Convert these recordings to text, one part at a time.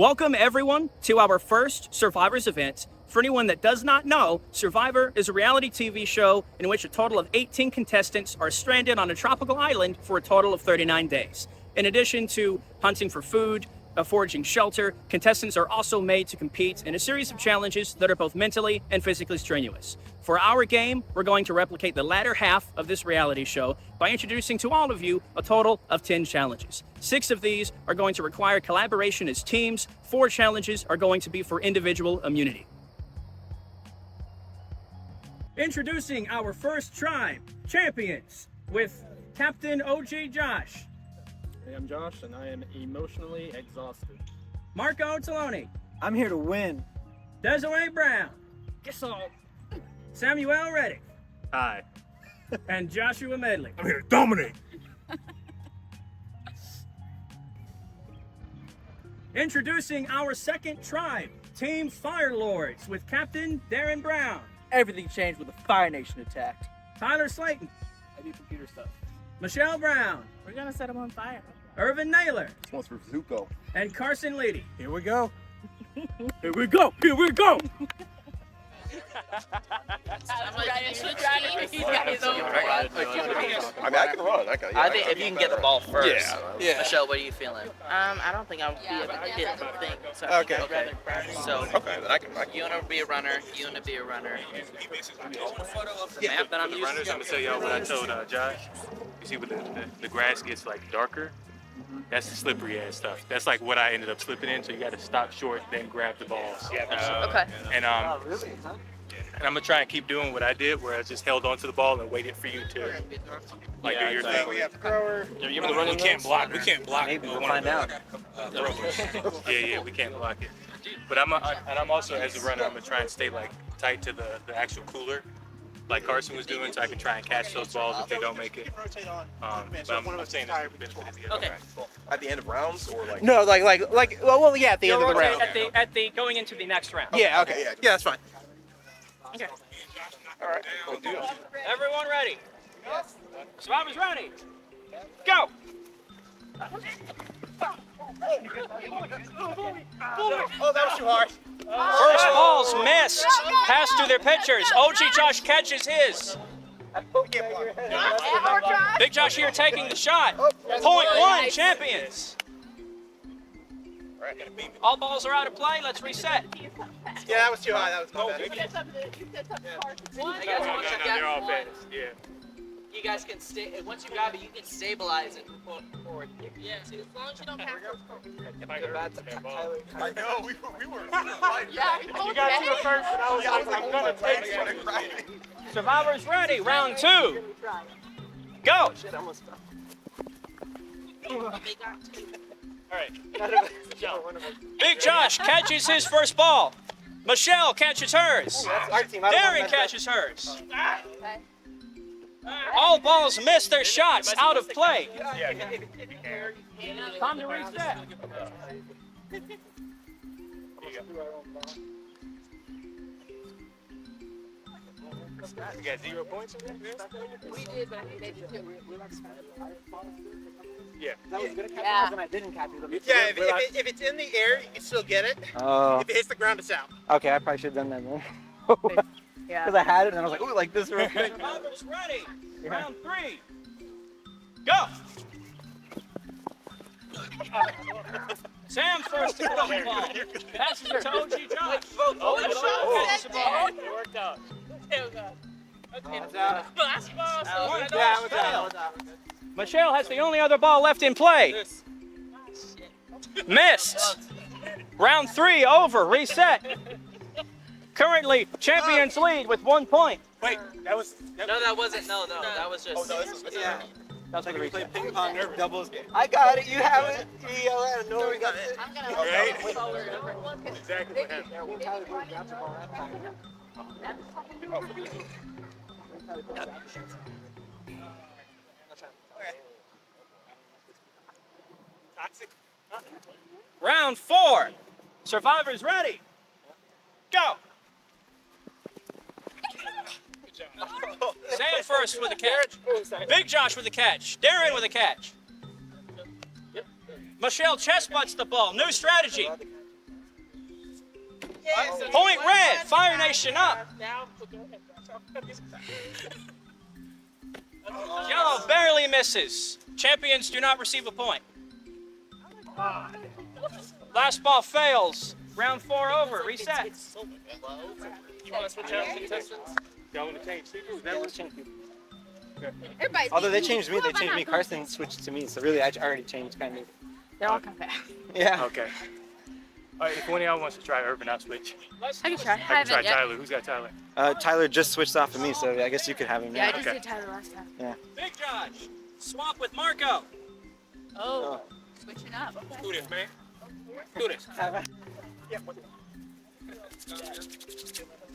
Welcome everyone to our first Survivors event. For anyone that does not know, Survivor is a reality TV show in which a total of 18 contestants are stranded on a tropical island for a total of 39 days. In addition to hunting for food, foraging shelter, contestants are also made to compete in a series of challenges that are both mentally and physically strenuous. For our game, we're going to replicate the latter half of this reality show by introducing to all of you a total of 10 challenges. 6 of these are going to require collaboration as teams, 4 challenges are going to be for individual immunity. Introducing our first tribe, Champions, with Captain OG Josh. Hey, I'm Josh, and I am emotionally exhausted. Marco Taloni. I'm here to win. Desiree Brown. Guess all. Samuel Reddick. Hi. And Joshua Medley. I'm here to dominate. Introducing our second tribe, Team Firelords, with Captain Darren Brown. Everything changed when the Fire Nation attacked. Tyler Slayton. I do computer stuff. Michelle Brown. We're gonna set them on fire. Irvin Naylor. This one's for Zuko. And Carson Leedy. Here we go. Here we go. Here we go. I mean, I can run. I think if you can get the ball first. Yeah. Michelle, what are you feeling? I don't think I would be able to hit the thing. So Okay. I'd rather So Okay, then I can. you want to be a runner. You want to be a runner. The map that I'm using. I'm gonna tell y'all what I told Josh. You see, when the grass gets like darker, that's the slippery ass stuff. That's like what I ended up slipping in. So you got to stop short, then grab the balls. Okay. And and I'm gonna try and keep doing what I did, where I just held onto the ball and waited for you to like do your thing. We can't block. We can't block. Maybe we'll find out. Yeah, we can't block it. But I'm also, as a runner, I'm gonna try and stay like tight to the actual cooler, like Carson was doing, so I can try and catch those balls if they don't make it. But I'm saying this for the benefit of the other guy. At the end of rounds or like? No, well, yeah, at the end of the round. At the going into the next round. Yeah, okay. Yeah, that's fine. Okay. All right. We'll do it. Everyone ready? Survivors ready. Go. Oh, that was too hard. First balls missed. Pass to their pitchers. OG Josh catches his. Big Josh here taking the shot. Point one, Champions. All balls are out of play. Let's reset. Yeah, that was too high. That was my bad. No, they're all fast. Yeah. You guys can stay. Once you grab it, you can stabilize it and pull it forward. Yeah, as long as you don't have to. I know. We were. Yeah. You got to it first, and I was like, I'm gonna take it. Survivors ready. Round 2. Go. All right. Big Josh catches his first ball. Michelle catches hers. Darren catches hers. All balls miss their shots, out of play. Time to reset. You got 0 points in there? We did, but I think they did too. Yeah. Yeah. I didn't catch it. Yeah, if it's in the air, you can still get it. Oh. If it hits the ground, it's out. Okay, I probably should have done that then. Yeah. Because I had it and I was like, ooh, like this real quick. Survivors ready. Round 3. Go. Sam first to throw the ball. Passes it to OG Josh. Michelle catches the ball. It worked out. Michelle has the only other ball left in play. Missed. Round 3 over. Reset. Currently, Champions lead with 1 point. Wait, that was. No, that wasn't. No, that was just. Yeah. That's like a reset. Ping pong doubles game. I got it. You have it. No, we got it. I'm gonna Right? Exactly what happened. Round 4. Survivors ready. Go. Sam first with a catch. Big Josh with a catch. Darren with a catch. Michelle chest butts the ball. New strategy. Point red. Fire Nation up. Yellow barely misses. Champions do not receive a point. Last ball fails. Round 4 over. Reset. You want to switch out contestants? Y'all want to change people? Everybody's Although they eating. changed me, Who they am I changed not me. going Carson switched to me, so really I already changed kind of. They're all kind of bad. Yeah. Okay. All right, if one of y'all wants to try Urban, I'll switch. I can try. I can try yet. Tyler. Who's got Tyler? Tyler just switched off of me, so I guess you could have him Yeah, now. I just Okay. did Tyler last time. Big Josh. Swap with Marco. Oh, switching up. Okay. Do this, man. Do this.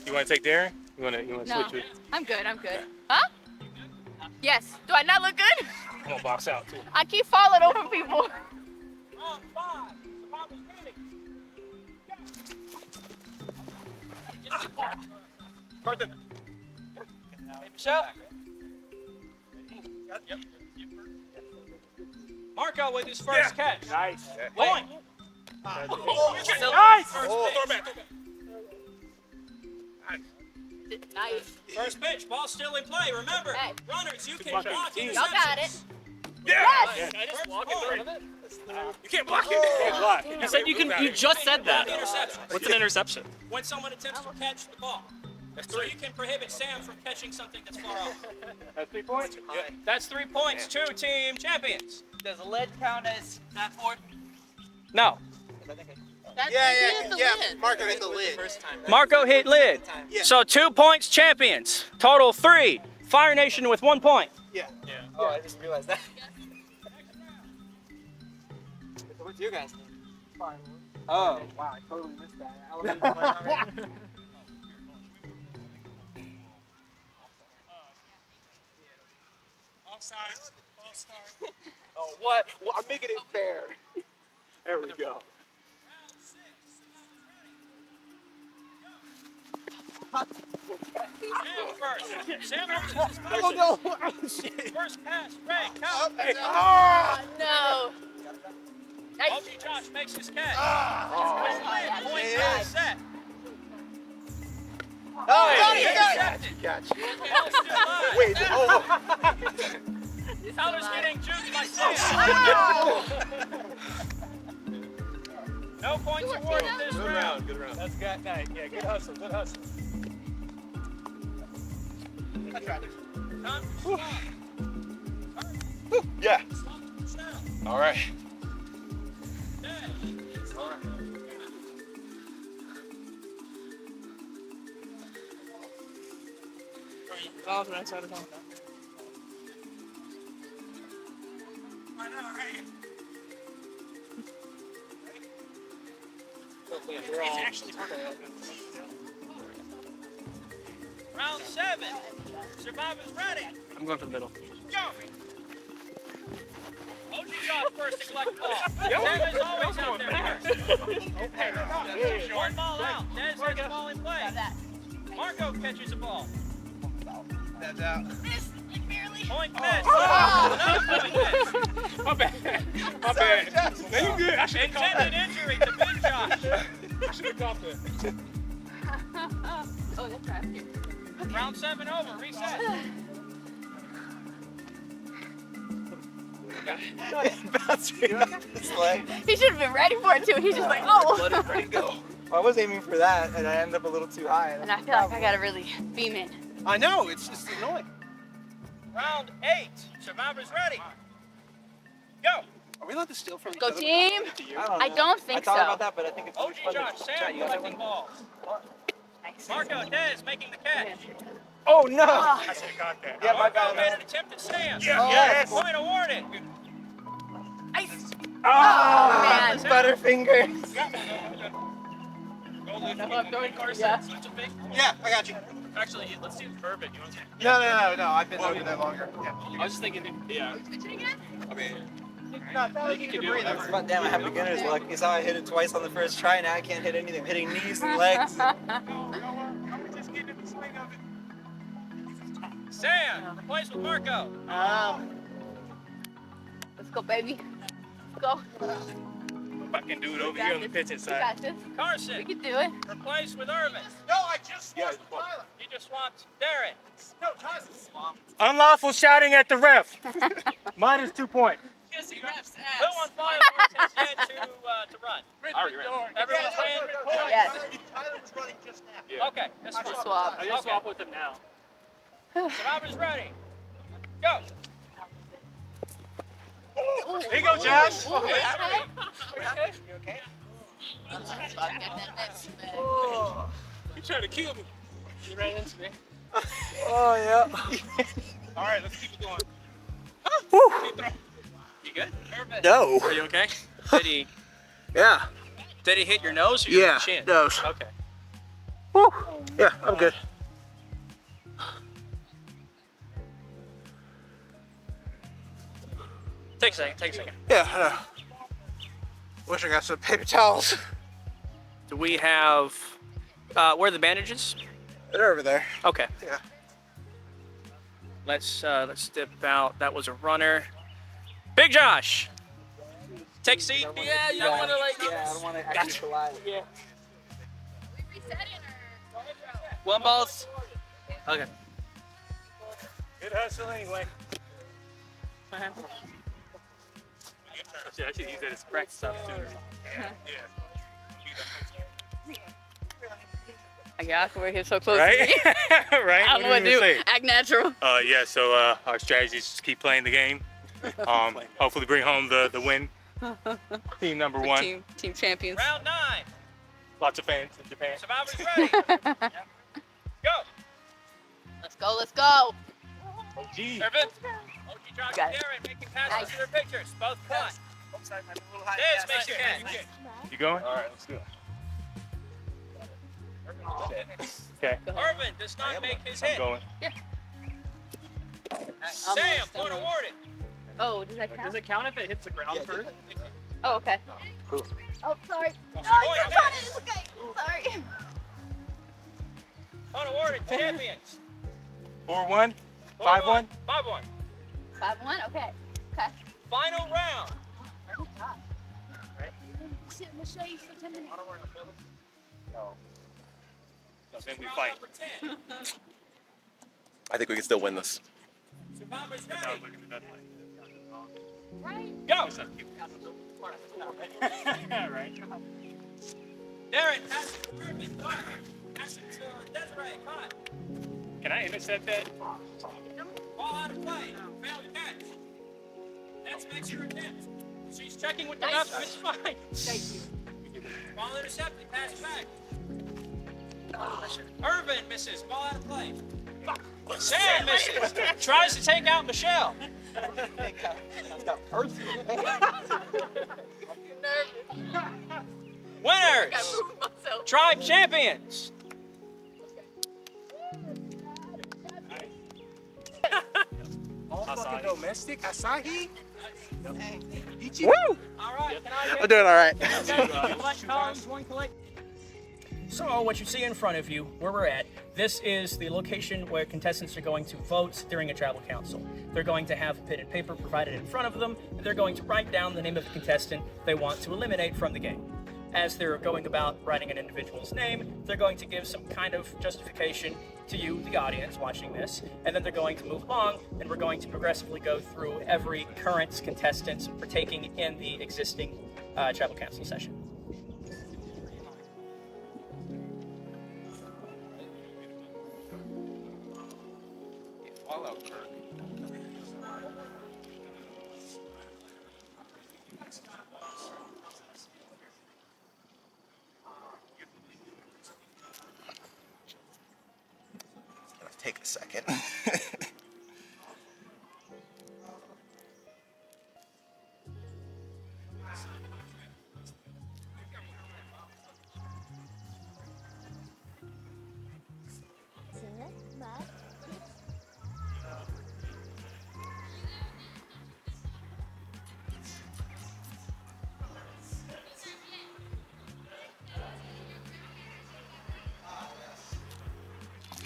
You want to take Darren? You want to No, switch with? I'm good. I'm good. Huh? Yes. Do I not look good? I'm gonna box out too. I keep falling over people. Round 5. Survivor's ready. Carson. Hey, Michelle. Marco with his first catch. Nice. Point. Nice. Throw it back. Nice. First pitch. Ball still in play. Remember, Hey. runners, you can Watch out. block Y'all Y'all got it. interceptions. Yes. Can I just First walk point. in front of it? You can't block it. Can't block. You said you can. You just said that. Interceptions. What's an interception? When someone attempts to catch the ball. So you can prohibit Sam from catching something that's far off. That's 3 points. That's 3 points. 2 team champions. Does a lead count as that fourth? No. That's Yeah. the Yeah. lid. Marco hit the lid. First time. Marco hit lid. Yeah. So 2 points champions. Total 3. Fire Nation with 1 point. Oh, I just realized that. What's your guys' name? Oh, wow, I totally missed that. Oh, what? Well, I'm making it fair. There we go. Sam first. Sam versus his Oh, first. no. First pass. Ray, count. Oh, no. Nice. OG Josh makes his catch. Oh, Point yeah. set. Oh, He intercepted. Catch. Ball still live. Wait. Oh. Tyler's getting juked by Sam. No points awarded this Good round. round. Good round. That's good night. Yeah, good hustle. Good hustle. Time for swap. Yeah. Snap. All right. Dash. Round 7. Survivors ready. I'm going for the middle. Go. OG Josh first to collect the ball. Sam is always out there first. One ball out. Dez has the ball in play. Marco catches the ball. That's out. Point missed. Another point missed. My bad. My bad. No, you good. I should have caught Intended that. injury to Big Josh. I should have caught that. Oh, that's right. Round 7 over. Reset. Bouncing off his leg. He should have been ready for it too. He's just like, oh. Let it ready go. I was aiming for that, and I ended up a little too high. And I feel like I gotta really beam in. I know. It's just annoying. Round 8. Survivors ready. Go. Are we allowed to steal from each Go other? team. I don't think I thought so. about that, but I think it's OG fun to Josh, chat. Sam You guys have collecting one? balls. Nice. Marco Dez making the catch. Oh no! Oh, I should have caught that. Yeah, my Marco bad. made an attempt at Sam. Yes. Point awarded. nice. Oh, man. Butterfingers. I'm throwing Carson. Yeah. So it's a big. Yeah, I got you. Actually, let's do Urban. You want to? No. I've been over there longer. Yeah. I was just thinking, yeah. I mean, You can breathe. But damn, I have beginner's luck. You saw I hit it twice on the first try. Now I can't hit anything. I'm hitting knees and legs. Sam plays with Marco. Let's go, baby. Let's go. Fucking dude over here on the pitching We side. got this. We Carson, can do it. replaced with Irvin. No, I just swapped with Tyler. You just swapped Darren. No, Tyler swapped. Unlawful shouting at the ref. Minus 2 points. Kissing ref's Who ass. on Fireworks has yet to run? Everyone's ran? Yes. Tyler was running just now. Okay, that's fine. Swap. I just swap with him now. Survivor's ready. Go. Here you go, Josh. Ooh, okay. You okay? You trying to kill me. You ran into me. Oh, yeah. All right, let's keep it going. You good? No. Are you okay? Yeah. Did he hit your nose or your Yeah, chin? nose. Okay. Woo. Yeah, I'm good. Take a second. Take a second. Yeah, I know. Wish I got some paper towels. Do we have? Where are the bandages? They're over there. Okay. Yeah. Let's dip out. That was a runner. Big Josh. Take a seat. Yeah, you don't want to like. Yeah, I don't want to actually collide. Yeah. We resetting or? One balls. Okay. Good hustle anyway. I should use that as practice opportunity. Yeah, we're here so close Right? to me. Right? I don't know what to do. say? Act natural. Yeah, so our strategy is just keep playing the game. Hopefully bring home the win. Team number one. Team champions. Round 9. Lots of fans in Japan. Survivor's ready. Go. Let's go. Let's go. Gee. Irvin. OG Josh Got and it. Darren making passes to their pitchers. Both caught. high. This makes you can. You going? All right, let's do it. Okay, Irvin does not make his I'm hit. going. Sam, point awarded. Oh, does that count? Does it count if it hits the ground first? Oh, okay. Oh, sorry. No, Point you got it. It's okay. Sorry. Point awarded. Champions. 4-1, 5-1. 5-1. 5-1. Okay. Okay. Final round. Sit in the shade for 10 minutes. Then we fight. Number 10. I think we can still win this. Survivor's ready. Right. Go. Right. Darren, pass it to Irvin. Pass it to Desiree. Caught. Can I intercept that? Ball out of play. Failed catch. That's makes your attempt. She's checking with the left. It's fine. Thank you. Ball intercepted. Pass back. Irvin misses. Ball out of play. Sam misses. Tries to take out Michelle. Winners. Tribe champions. Asahi. Domestic Asahi. Woo! All right. Can I I'm doing all right. collect cards? One collect. So what you see in front of you, where we're at, this is the location where contestants are going to vote during a tribal council. They're going to have a pen and paper provided in front of them, and they're going to write down the name of the contestant they want to eliminate from the game. As they're going about writing an individual's name, they're going to give some kind of justification to you, the audience, watching this, and then they're going to move along, and we're going to progressively go through every current contestant partaking in the existing tribal council session. Take a second.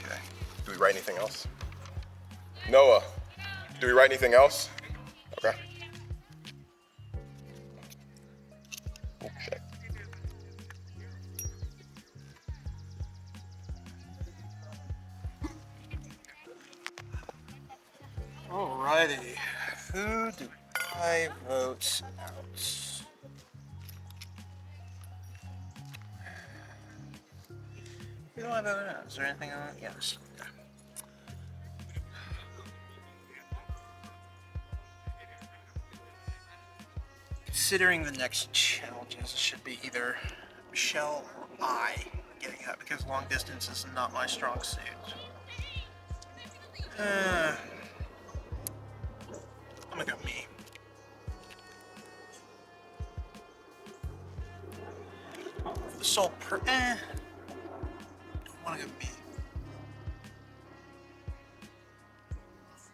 Okay. Do we write anything else? Noah, do we write anything else? Okay. Alrighty. Who do I vote out? Who do I vote out? Is there anything on it? Yes. Considering the next challenges, it should be either Michelle or I getting up because long distance is not my strong suit. I'm gonna go me. For the sole don't wanna go me.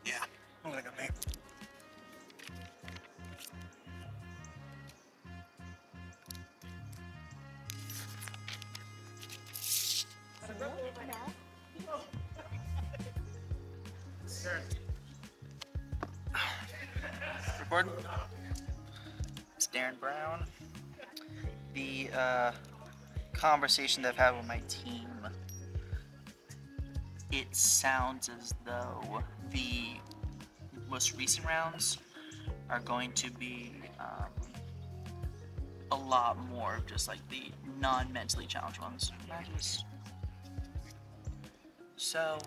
Yeah, I'm gonna go me. Recording? It's Darren Brown. The conversation that I've had with my team, it sounds as though the most recent rounds are going to be a lot more of just like the non-mentally challenged ones. So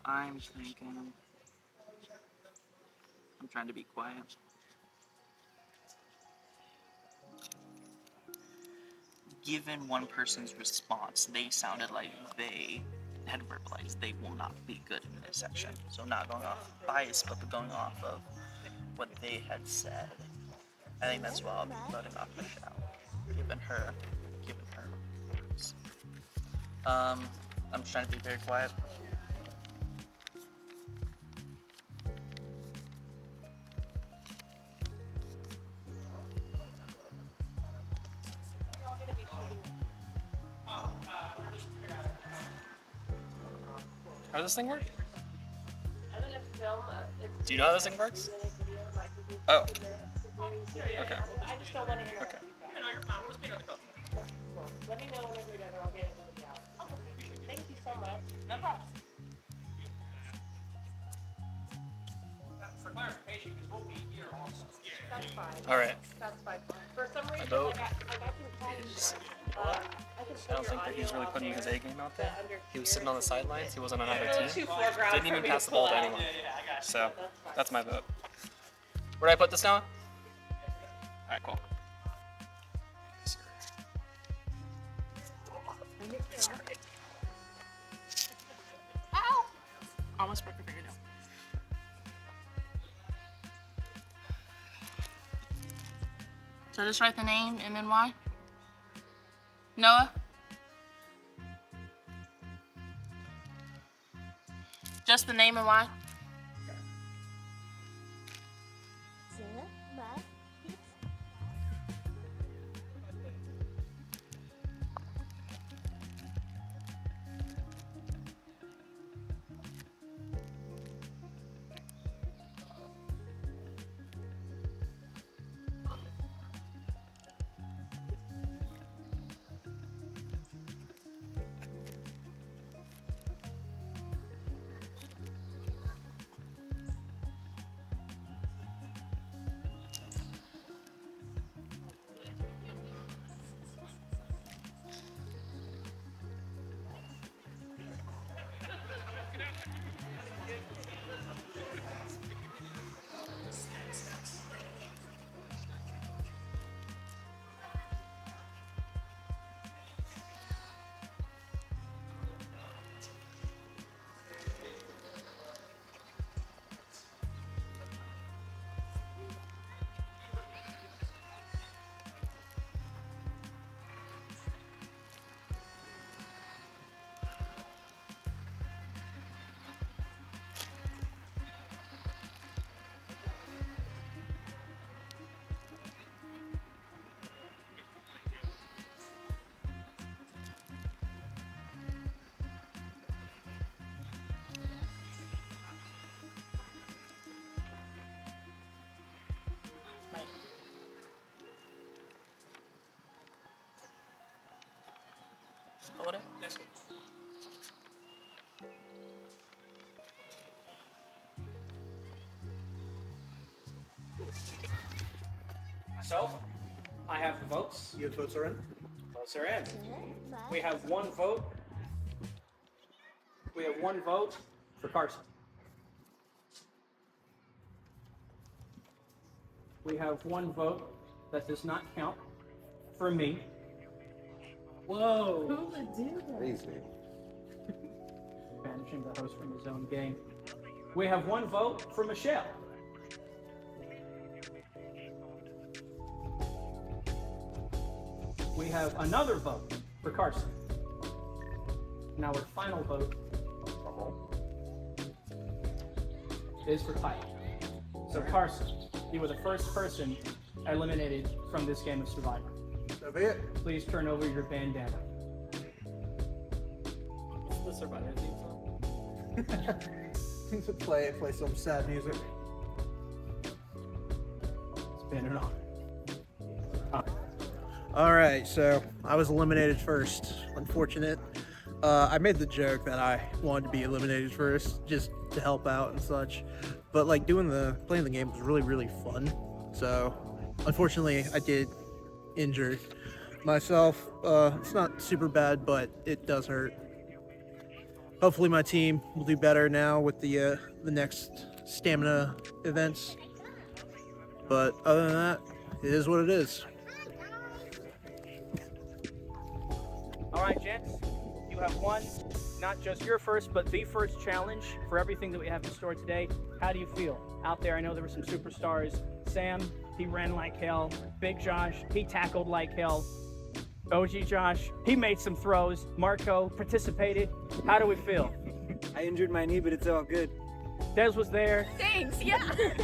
I'm thinking, I'm trying to be quiet. Given one person's response, they sounded like they had verbalized they will not be good in this section. So not going off bias, but going off of what they had said. I think that's why I'll be voting off Michelle, given her words. I'm just trying to be very quiet. How does this thing work? Do you know how this thing works? Oh. Okay. Okay. All right. My vote is. I don't think that he's really putting his A game out there. He was sitting on the sidelines. He wasn't on either team. Didn't even pass the ball to anyone. So that's my vote. Where do I put this now? All right, cool. Ow! Almost broke your fingernail. So just write the name and then why? Noah? Just the name and why? So, I have the votes. Your votes are in. Votes are in. We have one vote. We have one vote for Carson. We have one vote that does not count for me. Whoa. Who would do that? Crazy. Banishing the host from his own game. We have one vote for Michelle. We have another vote for Carson. Now our final vote is for Tyler. So Carson, you were the first person eliminated from this game of Survivor. So be it. Please turn over your bandana. The Survivor theme song. play some sad music. It's been an honor. All right, so I was eliminated first. Unfortunate. I made the joke that I wanted to be eliminated first, just to help out and such. But like playing the game was really fun. So unfortunately, I did injure myself. It's not super bad, but it does hurt. Hopefully, my team will do better now with the next stamina events. But other than that, it is what it is. All right, gents, you have won not just your first, but the first challenge for everything that we have in store today. How do you feel? Out there, I know there were some superstars. Sam, he ran like hell. Big Josh, he tackled like hell. OG Josh, he made some throws. Marco participated. How do we feel? I injured my knee, but it's all good. Des was there. Thanks, yeah. Good.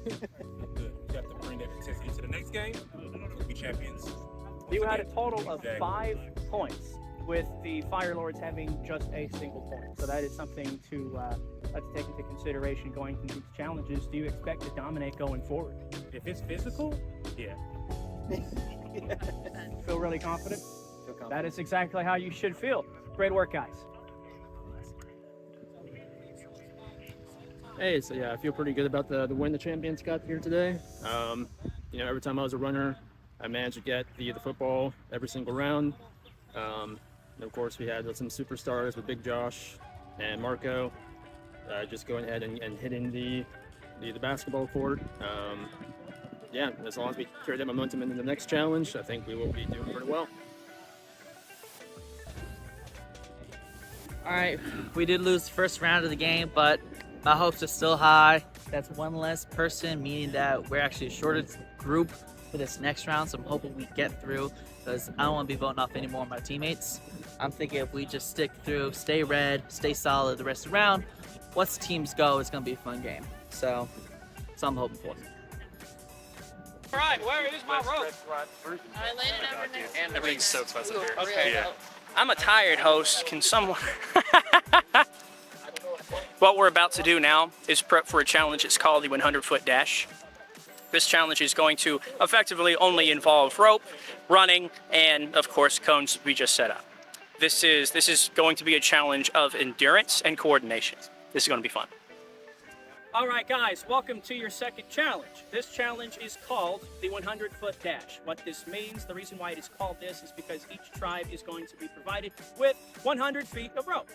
You have to bring that intensity to the next game. We'll be champions. You had a total of 5 points, with the Fire Lords having just a single point. So that is something to take into consideration going into these challenges. Do you expect to dominate going forward? If it's physical, yeah. Feel really confident? That is exactly how you should feel. Great work, guys. Hey, so yeah, I feel pretty good about the win the champions got here today. Every time I was a runner, I managed to get the football every single round. And of course, we had some superstars with Big Josh and Marco just going ahead and hitting the basketball court. As long as we carry that momentum into the next challenge, I think we will be doing pretty well. All right, we did lose the first round of the game, but my hopes are still high. That's one less person, meaning that we're actually a shorter group for this next round, so I'm hoping we get through, because I don't want to be voting off any more of my teammates. I'm thinking if we just stick through, stay red, stay solid the rest of the round, once the teams go, it's going to be a fun game. So I'm hoping for. All right, where is my rope? I laid it over next to Everything's so expensive here. Okay. Yeah. I'm a tired host. Can someone... What we're about to do now is prep for a challenge. It's called the 100-foot dash. This challenge is going to effectively only involve rope, running, and of course cones we just set up. This is going to be a challenge of endurance and coordination. This is going to be fun. All right, guys, welcome to your second challenge. This challenge is called the 100-foot dash. What this means, the reason why it is called this, is because each tribe is going to be provided with 100 feet of rope.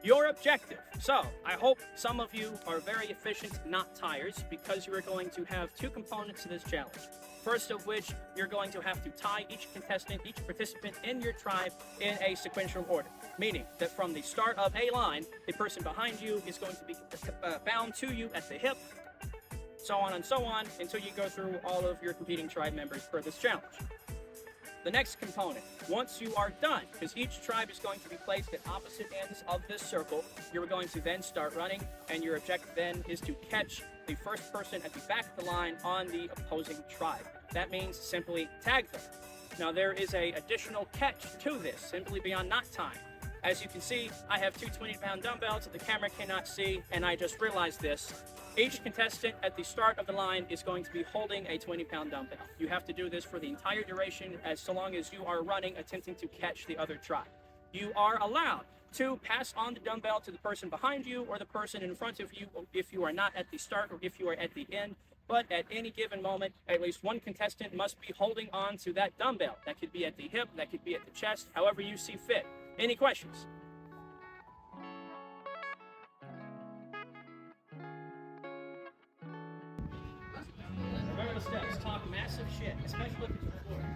Your objective. So, I hope some of you are very efficient, not tires, because you are going to have 2 components to this challenge. First of which, you're going to have to tie each contestant, each participant in your tribe in a sequential order. Meaning that from the start of a line, the person behind you is going to be bound to you at the hip, so on and so on, until you go through all of your competing tribe members for this challenge. The next component, once you are done, because each tribe is going to be placed at opposite ends of this circle, you're going to then start running, and your objective then is to catch the first person at the back of the line on the opposing tribe. That means simply tag them. Now there is a additional catch to this, simply beyond knot time. As you can see, I have 2 20-pound dumbbells that the camera cannot see, and I just realized this. Each contestant at the start of the line is going to be holding a 20-pound dumbbell. You have to do this for the entire duration, as so long as you are running, attempting to catch the other tribe. You are allowed to pass on the dumbbell to the person behind you or the person in front of you if you are not at the start or if you are at the end. but at any given moment, at least one contestant must be holding on to that dumbbell. That could be at the hip, that could be at the chest, however you see fit. Any questions? Remember the steps. Talk massive shit, especially if it's recorded.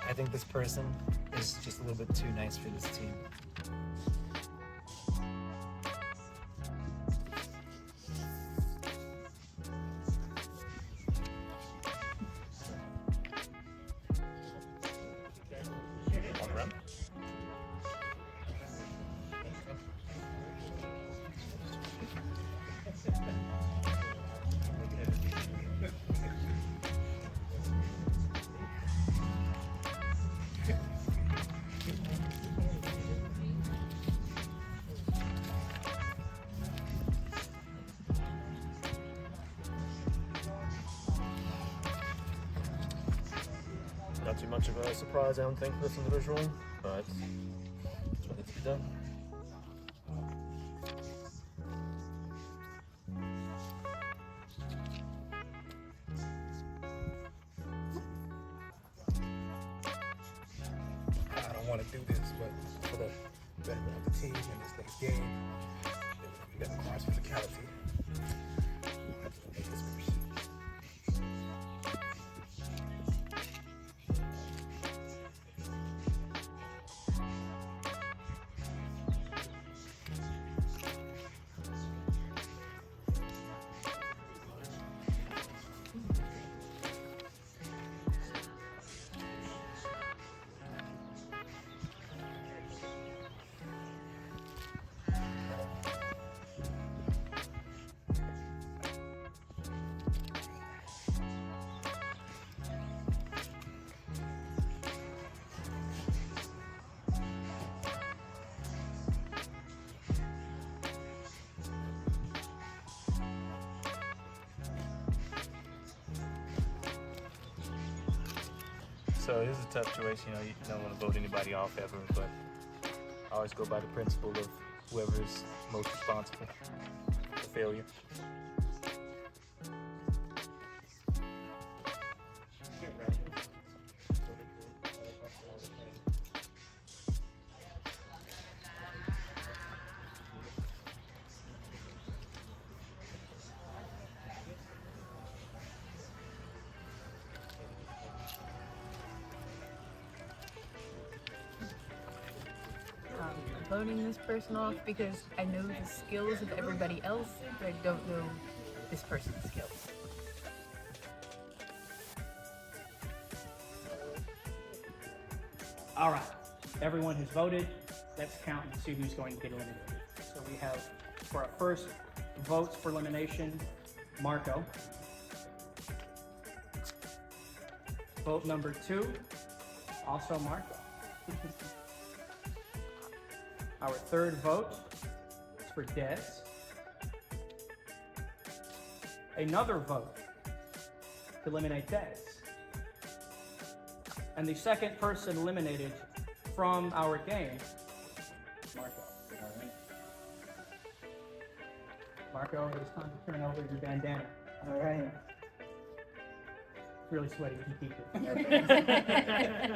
I think this person is just a little bit too nice for this team. On rep. Not too much of a surprise, I don't think, for this individual, but it's what needs to be done. I don't want to do this, but for the betterment of the team and this next game, that requires physicality. I have to make this person. So it is a tough choice, you know, you don't want to vote anybody off ever, but I always go by the principle of whoever is most responsible for failure. Voting this person off because I know the skills of everybody else, but I don't know this person's skills. All right, everyone has voted. Let's count and see who's going to get eliminated. So we have, for our first votes for elimination, Marco. Vote number 2, also Marco. Our third vote is for Des. Another vote to eliminate Des. And the second person eliminated from our game, Marco. Marco, it is time to turn over your bandana. All right. It's really sweaty. You can keep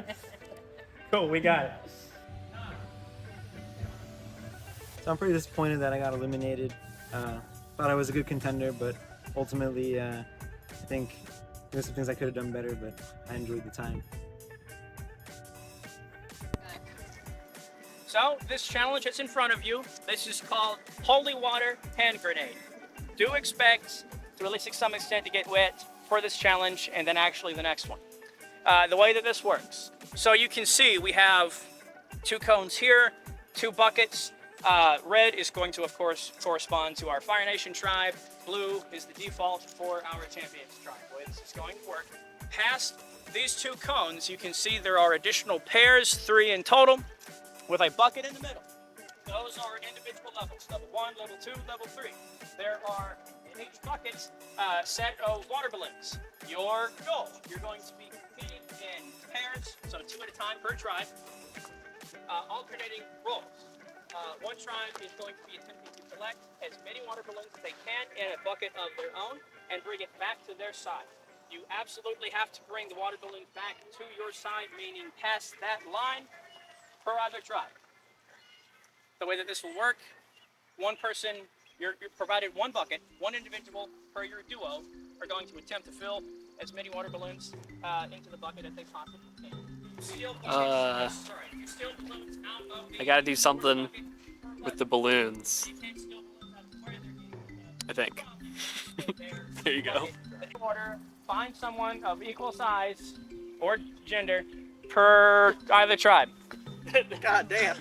it. Cool, we got it. So I'm pretty disappointed that I got eliminated. Thought I was a good contender, but ultimately, I think there's some things I could have done better, but I enjoyed the time. So, this challenge that's in front of you, this is called Holy Water Hand Grenade. Do expect, to at least some extent, to get wet for this challenge and then actually the next one. The way that this works. So you can see we have 2 cones here, 2 buckets. Red is going to, of course, correspond to our Fire Nation tribe. Blue is the default for our Champions tribe. The way this is going to work. Past these 2 cones, you can see there are additional pairs, 3 in total, with a bucket in the middle. Those are individual levels. Level 1, level 2, level 3. There are in each bucket set of water balloons. Your goal, you're going to be competing in pairs, so 2 at a time per tribe, alternating roles. One tribe is going to be attempting to collect as many water balloons as they can in a bucket of their own and bring it back to their side. You absolutely have to bring the water balloons back to your side, meaning past that line per either tribe. The way that this will work, one person, you're provided one bucket, one individual per your duo are going to attempt to fill as many water balloons into the bucket as they possibly can. I gotta do something with the balloons. I think. There you go. Order, find someone of equal size or gender per either tribe. God damn.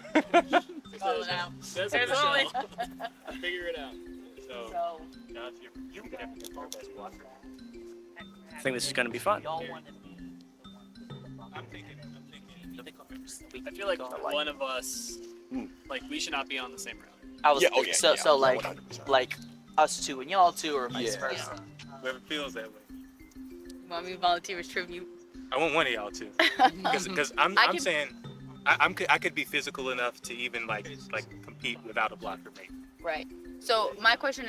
Call it out. That's There's Michelle. only- Figure it out. So, So, Josh, you can have to call best blocker. I think this is going to be fun. Y'all want to be. I'm thinking. I feel like one of us, like, we should not be on the same round. I was Yeah, oh, yeah, so yeah, so like 100%. like us two and y'all two, or vice Yeah. versa. Whoever feels that way. You want me to volunteer as tribute? I want one of y'all to, because I'm I can- saying I could be physical enough to even like compete without a blocker mate. Right. So my question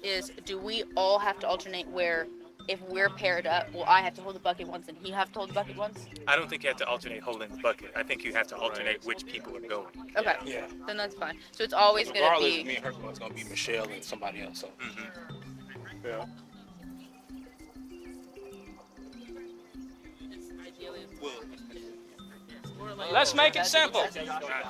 is do we all have to alternate where if we're paired up, will I have to hold the bucket once and he have to hold the bucket once? I don't think you have to alternate holding the bucket. I think you have to alternate which people are going. Okay. Yeah. Then that's fine. So it's always gonna Regardless, be me and her it's gonna be Michelle and somebody else. So. Yeah. Let's make it simple.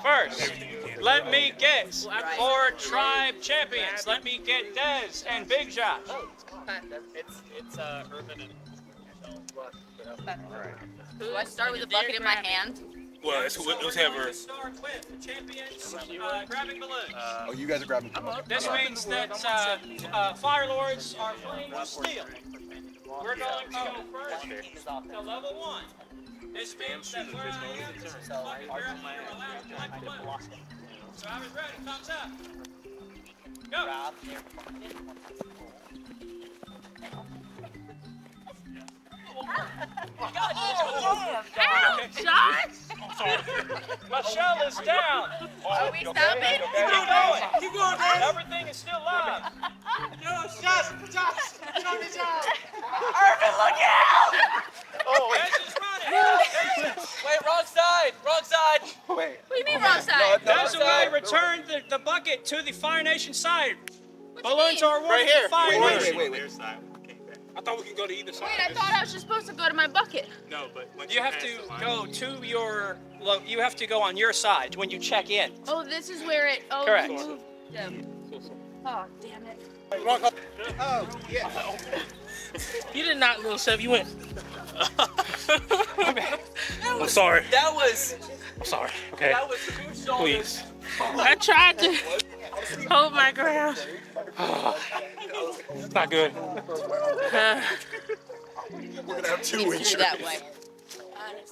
First, let me guess. For tribe champions, let me get Dez and Big Josh. It's Urban and do I start with the bucket in my hand? Well, it's whoever. Start with the champions grabbing balloons. Oh, you guys are grabbing balloons. This means that Fire Lords are playing with steel. We're going to go first to level 1. This means that we're allowed to collect balloons. So I was ready. Thumbs up. Go. Michelle is down. Are we stopping? Keep going. Keep going, man. Everything is still live. Josh, get on the job. Dez is running. Wait, wrong side. What do you mean wrong side? Dez will return the bucket to the Fire Nation side. What Balloons you mean? are awarded to Fire Nation. Their side. I thought we could go to either side. Wait, I thought I was just supposed to go to my bucket. No, but once You have pass to the line- go to your. You have to go on your side when you check in. Oh, this is where it. Oh, Correct. you moved them. Oh, damn it. Oh, yeah. You did not, little Chef. You went. I'm sorry. That was I'm sorry. Okay. 2 shoulders. Please. I tried to hold my ground. It's not good. We're gonna have 2 Through injuries. that way.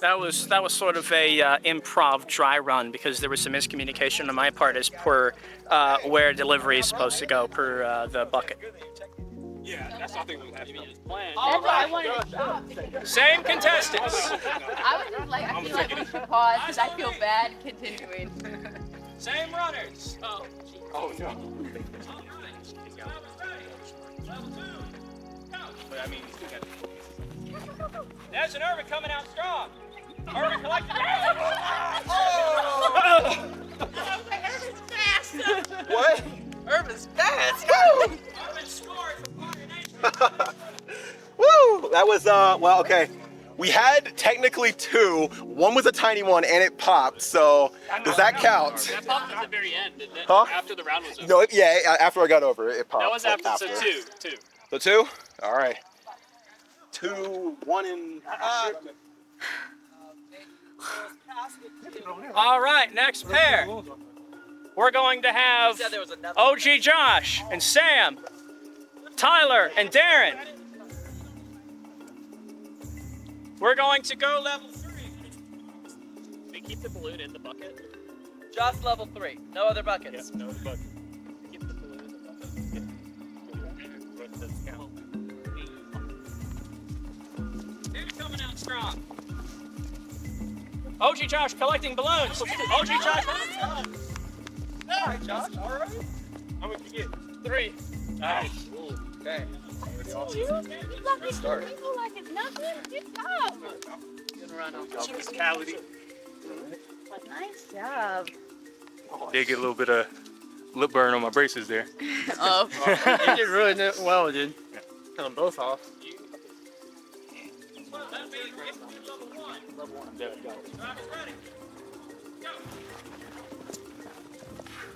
That was sort of a improv dry run because there was some miscommunication on my part as per where delivery is supposed to go per the bucket. Yeah, that's what I think was happening. That's why I wanted to stop. Same contestants. I was just like, I feel like we should pause because I feel bad continuing. Same runners. Oh no. But I mean, you still got to There's an Urban coming out strong. Urban collected. What? Urban's fast. Urban scored for Fire Nation. Woo! That was well, okay. We had technically 2. One was a tiny one and it popped. So does that count? That popped at the very end, didn't it? Huh? After the round was over. No, yeah. After I got over it, it popped. That was like, after, so two. So 2. All right. 2, 1, and. All right, next pair. We're going to have There was another. OG Josh and Sam, Tyler and Darren. We're going to go level 3. They keep the balloon in the bucket. Just level 3. No other buckets. No bucket. Keep the balloon in the bucket. Who's coming out strong? OG Josh collecting balloons. OG Josh. All right, Josh. All right. How much you get? 3. Nice. Okay. Good start. People like it's nothing. Good job. Good run. Physicality. Nice job. Did get a little bit of lip burn on my braces there. Oh. You did really well, dude. Cut them both off.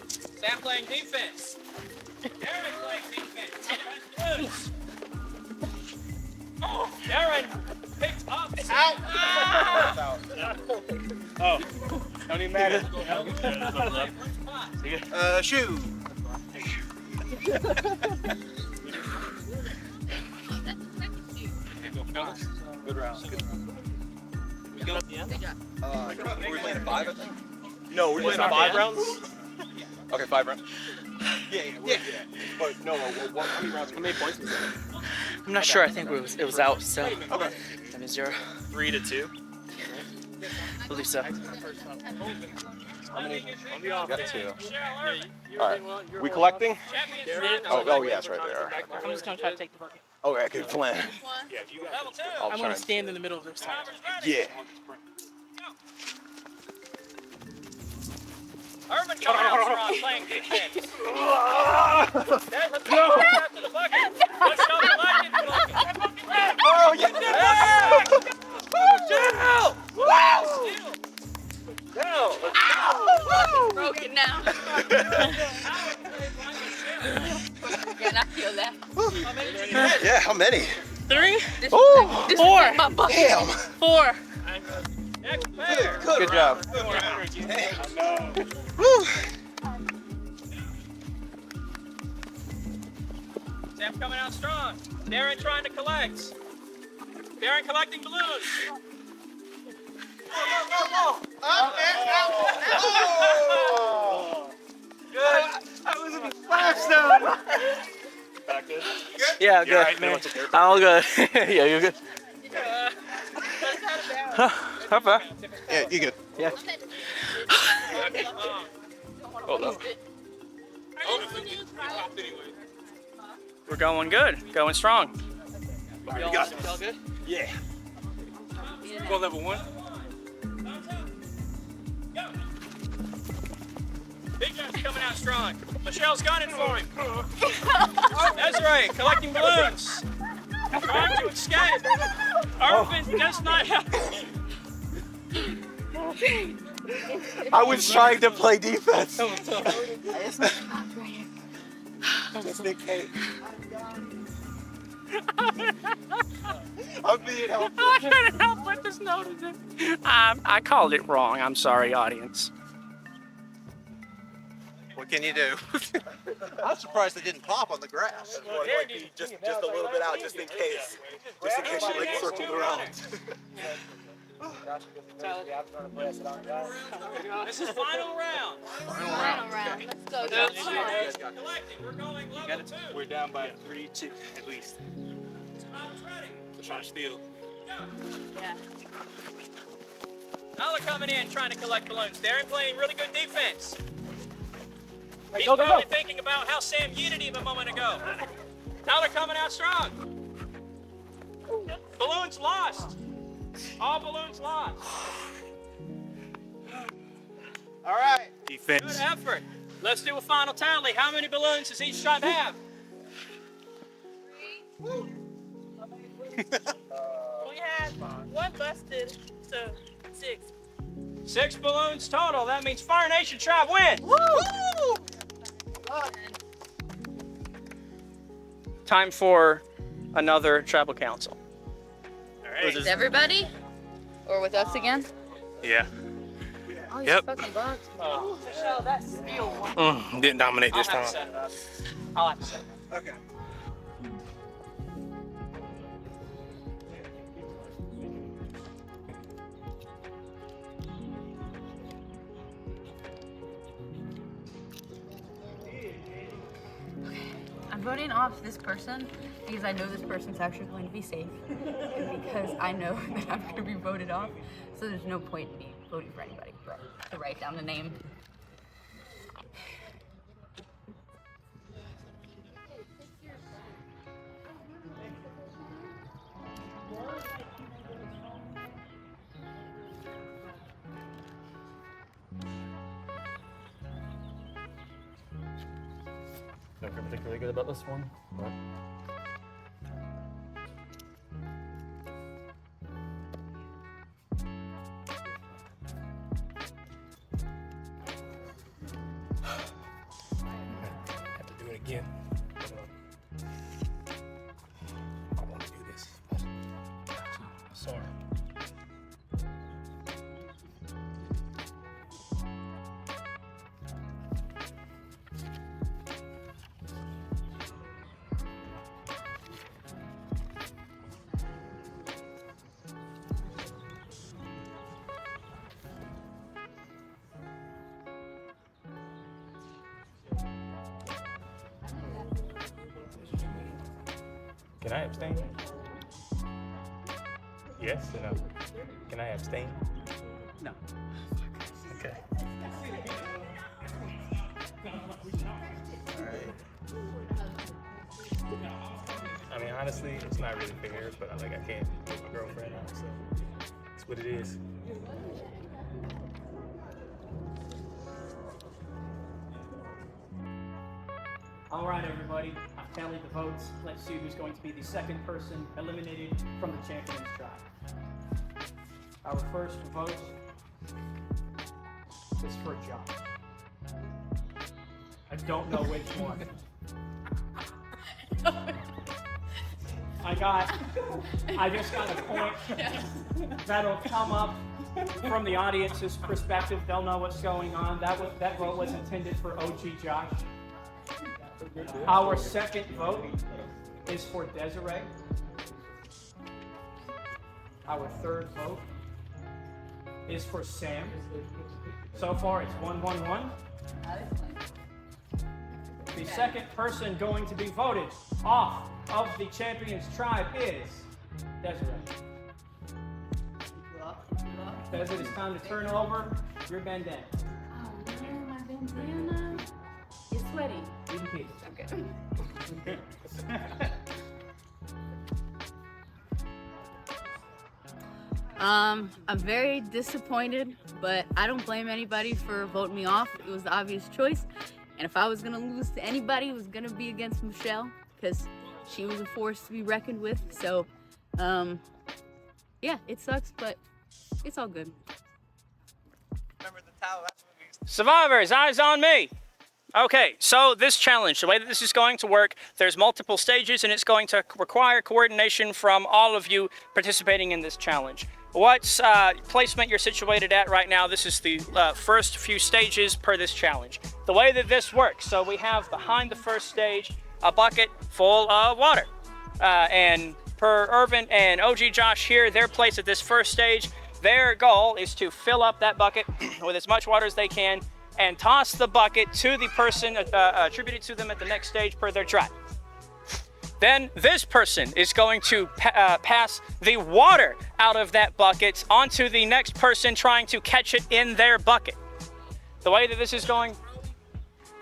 Sam playing defense. Darren playing defense. Loose. Oh, Darren picked up. Out. Oh, don't even matter. Shoot. Good round. We go at the end? Good job. Were we playing 5, I think? No, we're Playing playing 5 rounds. rounds? Okay, 5 rounds. Yeah. But no, how many rounds? How many points was it? I'm not sure. I think it was out. So Okay. 7-0. 3-2. I believe so. How many? We got 2. All right. We collecting? Oh, yeah, it's right there. I'm just gonna try to take the bucket. Okay, good plan. Yeah, you got Level 2. I'll I'm try gonna and- stand in the middle of this time. Yeah. Urban coming out strong playing defense. Let's go after the bucket. Let's go collecting the bucket. Oh, yeah. Broken now. Yeah, I feel that. Yeah, how many? 3? This Ooh. this 4. is my bucket. Damn. 4. Next player. Good job. Sam coming out strong. Darren trying to collect. Darren collecting balloons. back good. Yeah, You good. alright, man? I'm all good. Yeah, you're good. High five. Yeah, you good. Yeah. Hold up. We're going good. Going strong. You got it. Y'all good? Yeah. Go level 1. Big Josh coming out strong. Michelle's gunning for him. Desiree collecting balloons. Trying to escape. Irvin does not have. I was trying to play defense. Just in case. I'm being helpful. I couldn't help but just notice it. I called it wrong. I'm sorry, audience. What can you do? I'm surprised they didn't pop on the grass. Just a little bit out, just in case. Just in case you like circled around. This is final round. Final round. Let's go. Collecting. We're going level 2. We're down by 3-2 at least. We're trying to steal. Yeah. Now they're coming in trying to collect balloons. Darren playing really good defense. He's go, go, probably go. thinking about how Sam yeeted him a moment ago. Now they're coming out strong. Balloons lost. All balloons lost. All right. Good Defense. effort. Let's do a final tally. How many balloons does each tribe have? We had 1 busted, so 6. 6 balloons total. That means Fire Nation tribe wins. Time for another tribal council. All right. With everybody? Or with us again? Yeah. Oh, Yep. fucking bugs. Michelle, that steel one. Didn't dominate this I'll have time. to set it up. I'll have to set it up. Okay. I'm voting off this person because I know this person's actually going to be safe, and because I know that I'm going to be voted off, so there's no point in me voting for anybody but to write down the name. Don't feel particularly good about this one, but have to do it again. I want to do this, but sorry. Can I abstain? Yes or no? Can I abstain? No. Okay. I mean, honestly, it's not really fair, but I can't make my girlfriend out, so it's what it is. All right, everybody. I've tallied the votes. Let's see who's going to be the second person eliminated from the Champions tribe. Our first vote is for Josh. I don't know which one. I just got a point that'll come up from the audience's perspective. They'll know what's going on. That vote was intended for OG Josh. Our second vote is for Desiree. Our third vote is for Sam. So far, it's 1-1-1. The second person going to be voted off of the Champions tribe is Desiree. Desiree, it's time to turn over your bandana. Oh man, my bandana. It's sweaty. You can keep it. Okay. I'm very disappointed, but I don't blame anybody for voting me off. It was the obvious choice. And if I was gonna lose to anybody, it was gonna be against Michelle, because she was a force to be reckoned with. So, yeah, it sucks, but it's all good. Remember the towel? Survivors, eyes on me. Okay, so this challenge, the way that this is going to work, there's multiple stages and it's going to require coordination from all of you participating in this challenge. What placement you're situated at right now, this is the first few stages per this challenge. The way that this works, so we have behind the first stage a bucket full of water. And per Irvin and OG Josh here, their place at this first stage, their goal is to fill up that bucket with as much water as they can and toss the bucket to the person attributed to them at the next stage per their tribe. Then this person is going to pass the water out of that bucket onto the next person trying to catch it in their bucket. The way that this is going,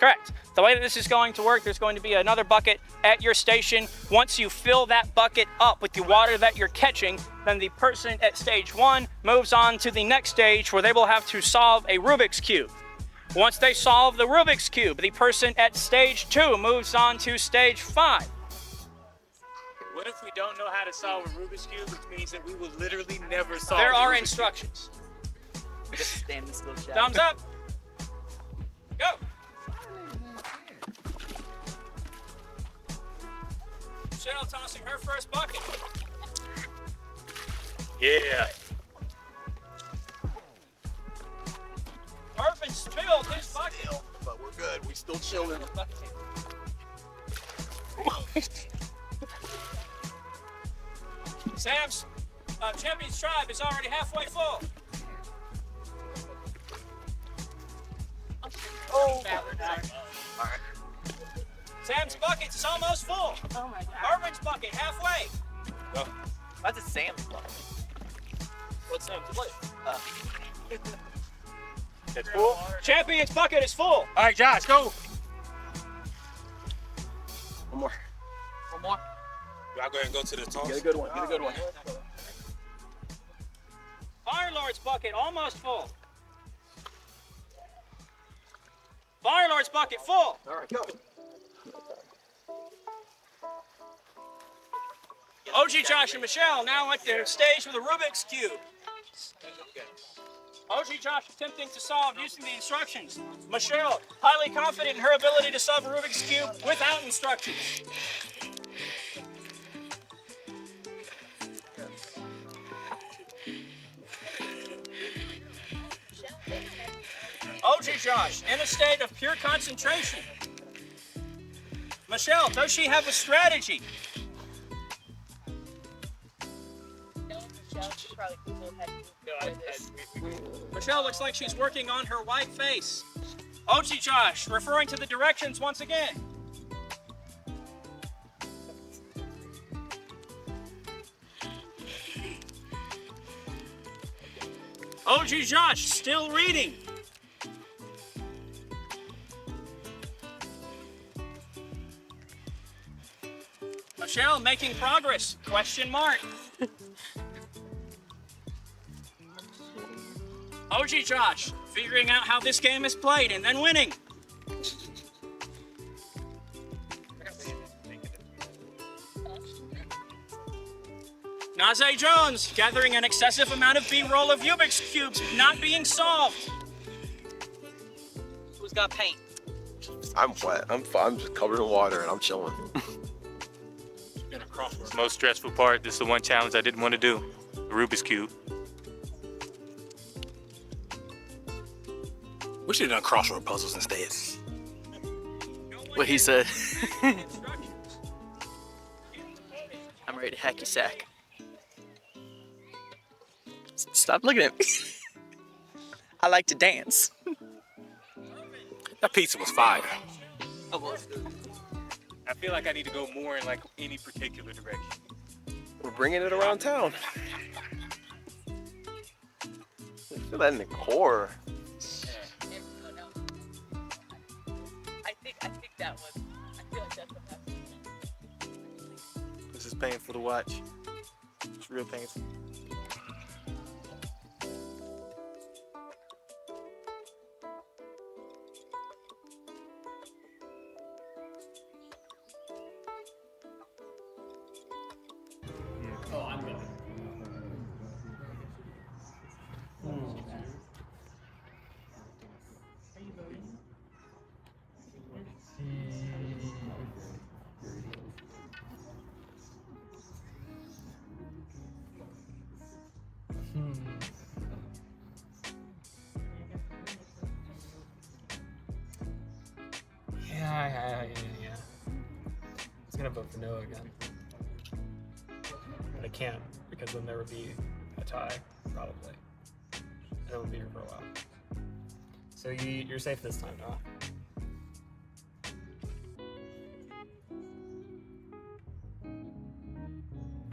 correct. The way that this is going to work, there's going to be another bucket at your station. Once you fill that bucket up with the water that you're catching, then the person at stage 1 moves on to the next stage where they will have to solve a Rubik's Cube. Once they solve the Rubik's Cube, the person at stage 2 moves on to stage 5. What if we don't know how to solve a Rubik's Cube, which means that we will literally never solve There the are Rubik's instructions. Just stand this little shadow. Thumbs up. Go. Michelle tossing her first bucket. Yeah. Irvin spilled his bucket. But we're good. We still chilling. Sam's Champions tribe is already halfway full. Oh. All right. Sam's bucket is almost full. Oh my god. Irvin's bucket halfway. That's a Sam's bucket. What's Sam's bucket? It's full. Champion's bucket is full. All right, Josh, go. One more. One more. Y'all go ahead and go to the toss. Get a good one. Get a good one. Fire Lord's bucket almost full. Fire Lord's bucket full. All right, go. OG Josh and Michelle now at the stage with a Rubik's Cube. OG Josh attempting to solve using the instructions. Michelle, highly confident in her ability to solve a Rubik's Cube without instructions. OG Josh in a state of pure concentration. Michelle, does she have a strategy? Michelle looks like she's working on her white face. OG Josh, referring to the directions once again. OG Josh, still reading. Michelle making progress, question mark. OG Josh, figuring out how this game is played and then winning. Najee Jones, gathering an excessive amount of B-roll of Rubik's Cubes not being solved. Who's got paint? I'm wet. I'm just covered in water and I'm chilling. Most stressful part. This is the one challenge I didn't want to do. The Rubik's Cube. We should have done crossword puzzles instead. What he said. I'm ready to hacky sack. Stop looking at me. I like to dance. That pizza was fire. I feel like I need to go more in like any particular direction. We're bringing it around town. I feel that in the core. I think that was. I feel like that's what happened. This is painful to watch. It's real painful. Oh, I'm good. Yeah. I was gonna vote for Noah again. But I can't, because then there would be a tie, probably. And it would be here for a while. So you're safe this time, Noah.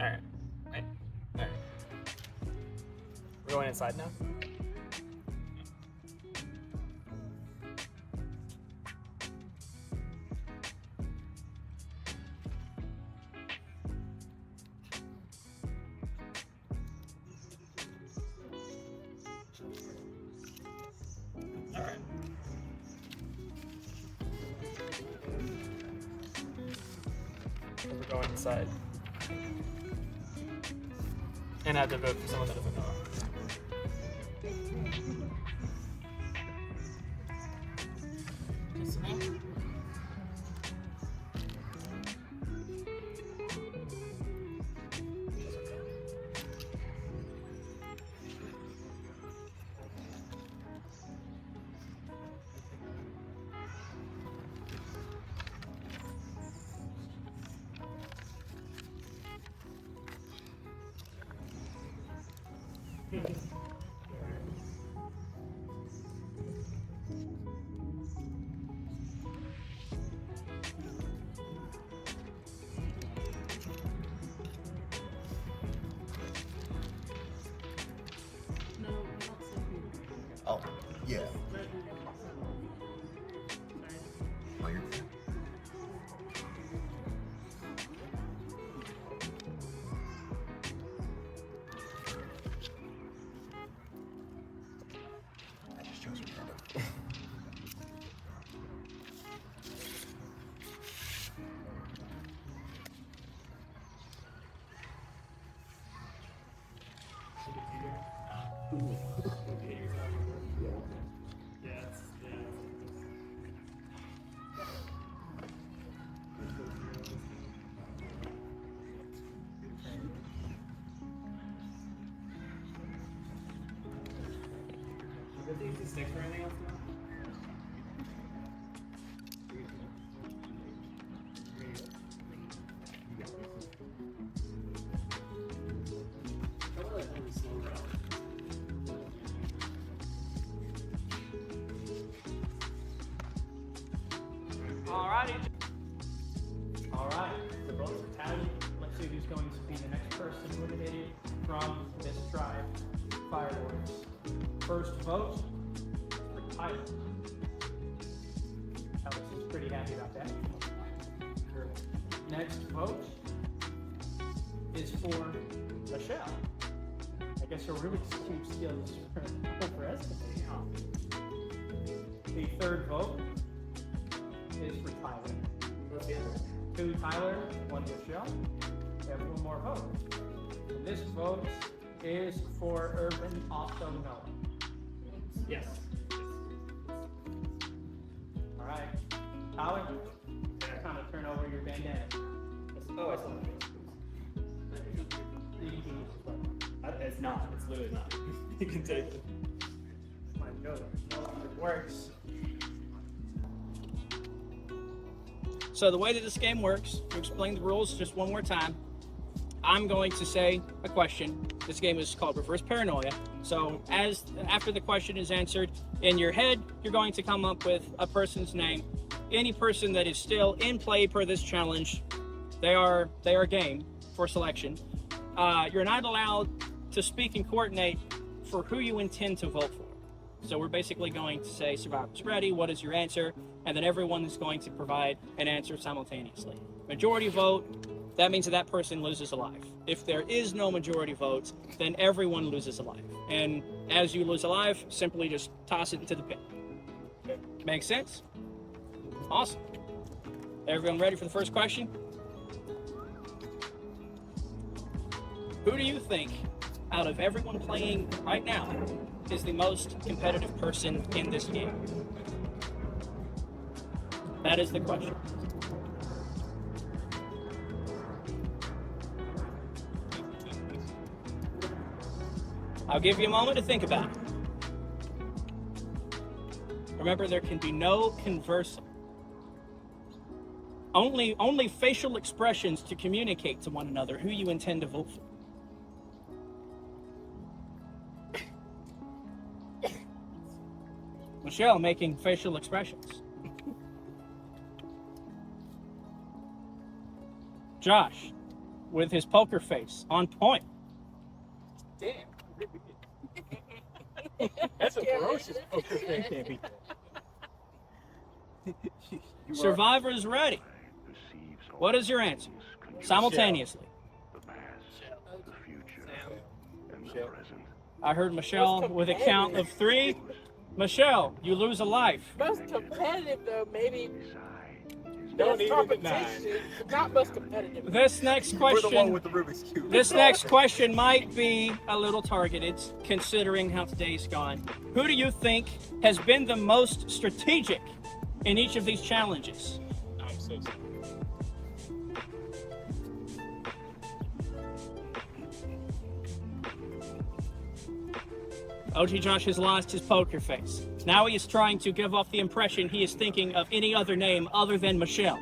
Alright. Alright. We're going inside now? Alright. So we're going inside. And I have to vote for someone that doesn't know. Just me. Yeah. Oh, you're good. I just chose random. Alright, the votes are tallied. Let's see who's going to be the next person eliminated from this tribe. Fireworks. First vote for Tyler. Alex is pretty happy about that. Next vote is for Michelle. I guess her Rubik's Cube skills are overestimated, huh? The third vote is for Tyler. 2 Tyler, 1 Michelle. We have 1 more vote. And this vote is for Urban also Noah. Yes. All right. Tyler, kind of turn over your bandana. Oh, I saw that. It's not. It's literally not. You can take it. My God, it works. So the way that this game works, to explain the rules just one more time, I'm going to say a question. This game is called Reverse Paranoia. So after the question is answered in your head, you're going to come up with a person's name. Any person that is still in play per this challenge, they are game for selection. You're not allowed to speak and coordinate for who you intend to vote for. So we're basically going to say, Survivor's ready, what is your answer? And then everyone is going to provide an answer simultaneously. Majority vote, that means that person loses a life. If there is no majority vote, then everyone loses a life. And as you lose a life, simply just toss it into the pit. Make sense? Awesome. Everyone ready for the first question? Who do you think, out of everyone playing right now, is the most competitive person in this game? That is the question. I'll give you a moment to think about it. Remember, there can be no conversing. Only facial expressions to communicate to one another who you intend to vote for. Michelle making facial expressions. Josh with his poker face on point. Damn. That's a ferocious poker face. Can't beat that. Survivor is ready. What is your answer? Simultaneously. I heard Michelle with a count of 3. Michelle, you lose a life. Most competitive though, maybe. Don't That's even deny. competition. Not most competitive. This next We're the one question, with the Rubik's Cube. this next question might be a little targeted, considering how today's gone. Who do you think has been the most strategic in each of these challenges? I'm so sorry. OG Josh has lost his poker face. Now he is trying to give off the impression he is thinking of any other name other than Michelle.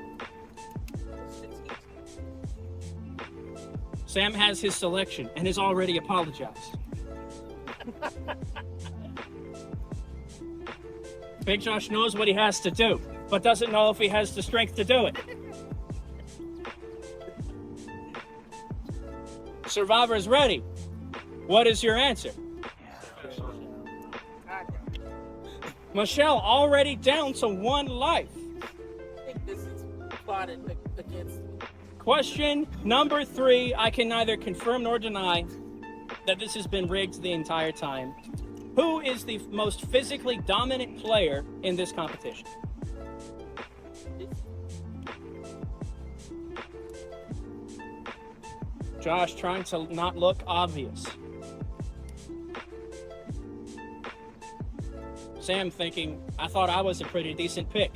Sam has his selection and has already apologized. Big Josh knows what he has to do, but doesn't know if he has the strength to do it. Survivor is ready. What is your answer? Michelle already down to 1 life. I think this is plotted against me. Question number 3. I can neither confirm nor deny that this has been rigged the entire time. Who is the most physically dominant player in this competition? Josh trying to not look obvious. Sam thinking, I thought I was a pretty decent pick.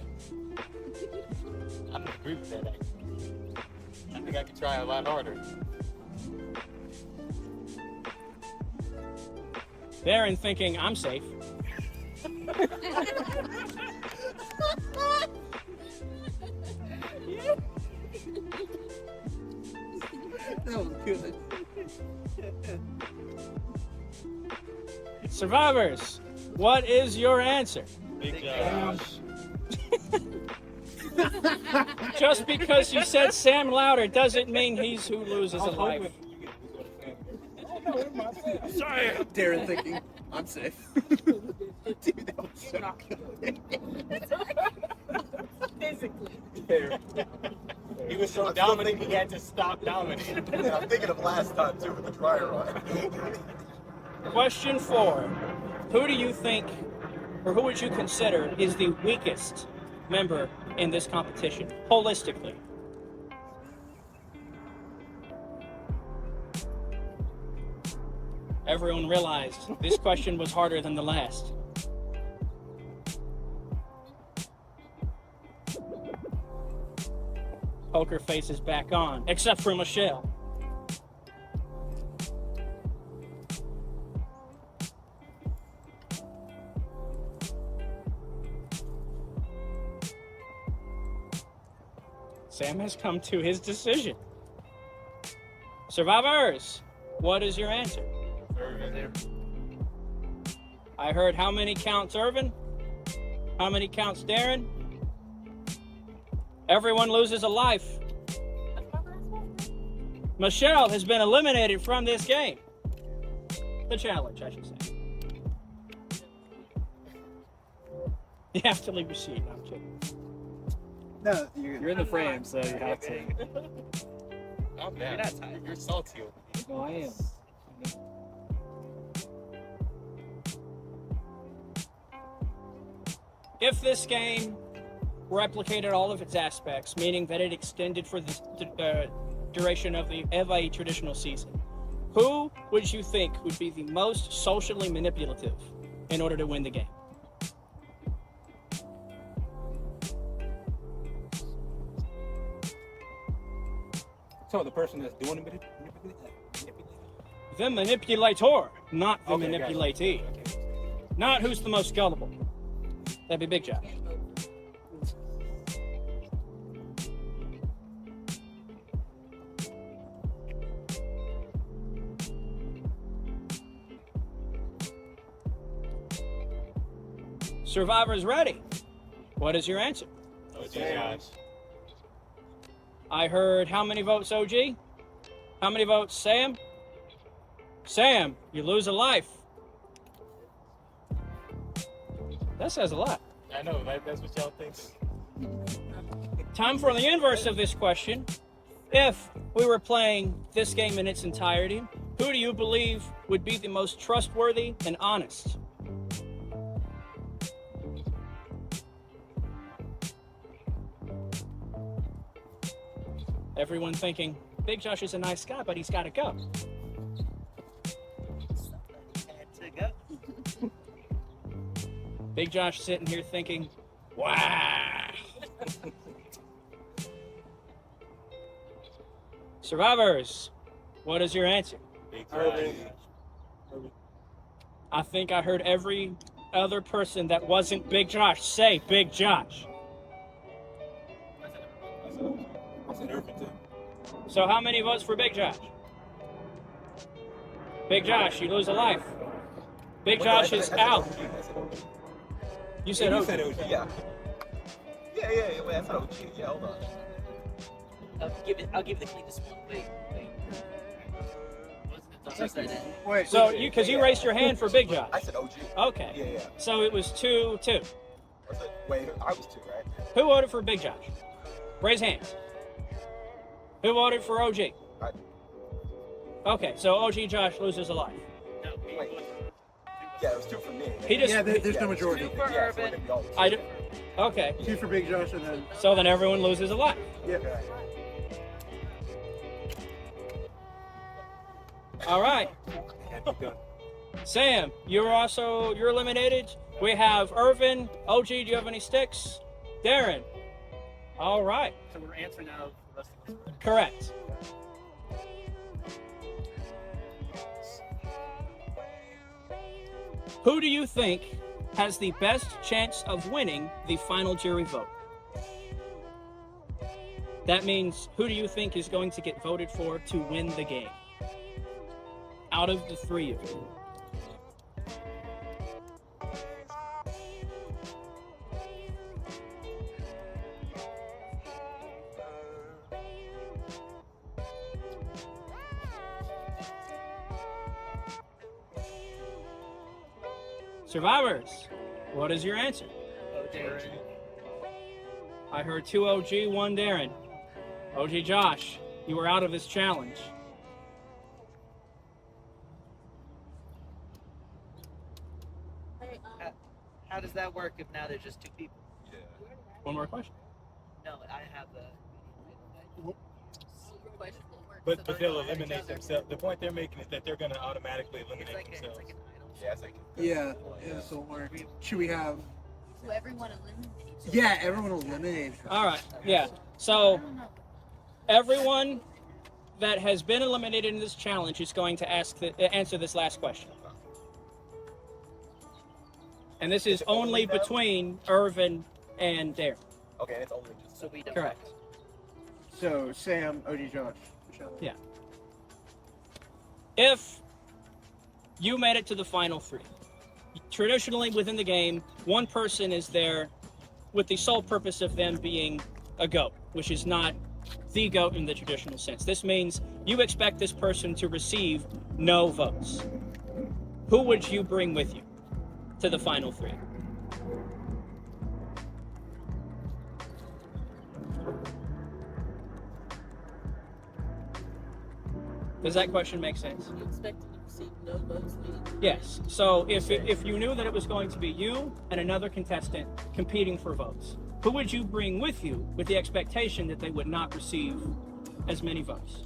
I don't agree with that. I think I could try a lot harder. Darren thinking, I'm safe. That was good. Survivors, what is your answer? Big Josh. Just because you said Sam louder doesn't mean he's who loses a life. Sorry, Darren thinking I'm safe. Dude, that was so good. Physically. He was so dominant, he had to stop dominating. And I'm thinking of last time too with the dryer on. Question 4. Who do you think, or who would you consider, is the weakest member in this competition, holistically? Everyone realized this question was harder than the last. Poker face is back on, except for Michelle. Sam has come to his decision. Survivors, what is your answer? I heard how many counts Irvin? How many counts Darren? Everyone loses a life. Michelle has been eliminated from this game. The challenge, I should say. You have to leave your seat. No, I'm kidding. No, You're in the frame, so you have to. I'm mad. You're salty. No, I am. If this game replicated all of its aspects, meaning that it extended for the duration of the EVA traditional season, who would you think would be the most socially manipulative in order to win the game? So the person that's doing it, The manipulator, not the Okay, manipulatee. gotcha. Not who's the most gullible. That'd be Big Josh. Survivors ready. What is your answer? I heard how many votes, OG? How many votes, Sam? Sam, you lose a life. That says a lot. I know, that's what y'all think. Time for the inverse of this question. If we were playing this game in its entirety, who do you believe would be the most trustworthy and honest? Everyone thinking, Big Josh is a nice guy, but he's got to go. Big Josh sitting here thinking, wow. Survivors, what is your answer? I think I heard every other person that wasn't Big Josh say Big Josh. So how many votes for Big Josh? Big Josh, you lose a life. Big Josh is out. You said OG. Yeah. Yeah. Wait, I said OG. Yeah, hold on. I'll give the key this one. Wait. Wait. So you, because you raised your hand for Big Josh. I said OG. Okay. Yeah, yeah. So it was 2-2. Wait, I was 2, right? Who voted for Big Josh? Raise hands. Who voted for OG? Okay, so OG Josh loses a life. Wait. Yeah, it was 2 for me. He just Yeah, there's no majority. 2 for Urban. I do. Okay. 2 for Big Josh and then. So then everyone loses a life. Yeah. All right. Sam, you're eliminated. We have Irvin. OG, do you have any sticks? Darren. All right. So we're answering now the rest of us. Correct. Who do you think has the best chance of winning the final jury vote? That means, who do you think is going to get voted for to win the game? Out of the 3 of you. Survivors, what is your answer? I heard 2 OG, 1 Darren. OG Josh, you were out of this challenge. How does that work if now there's just 2 people? One more question. No, I have the. But they'll eliminate themselves. The point they're making is that they're going to automatically eliminate themselves. Yeah, it's like. Yeah, this will work. Should we have? So everyone eliminates. Yeah, everyone eliminated. All right, yeah. So everyone that has been eliminated in this challenge is going to answer this last question. And this is only between Irvin and Darren. Okay, it's only just. So we don't. Correct. So Sam, OG Josh, Michelle. Yeah. If you made it to the final 3, traditionally within the game, one person is there with the sole purpose of them being a GOAT, which is not the GOAT in the traditional sense. This means you expect this person to receive no votes. Who would you bring with you to the final 3? Does that question make sense? You expect to receive no votes, meaning Yes. So if you knew that it was going to be you and another contestant competing for votes, who would you bring with you with the expectation that they would not receive as many votes?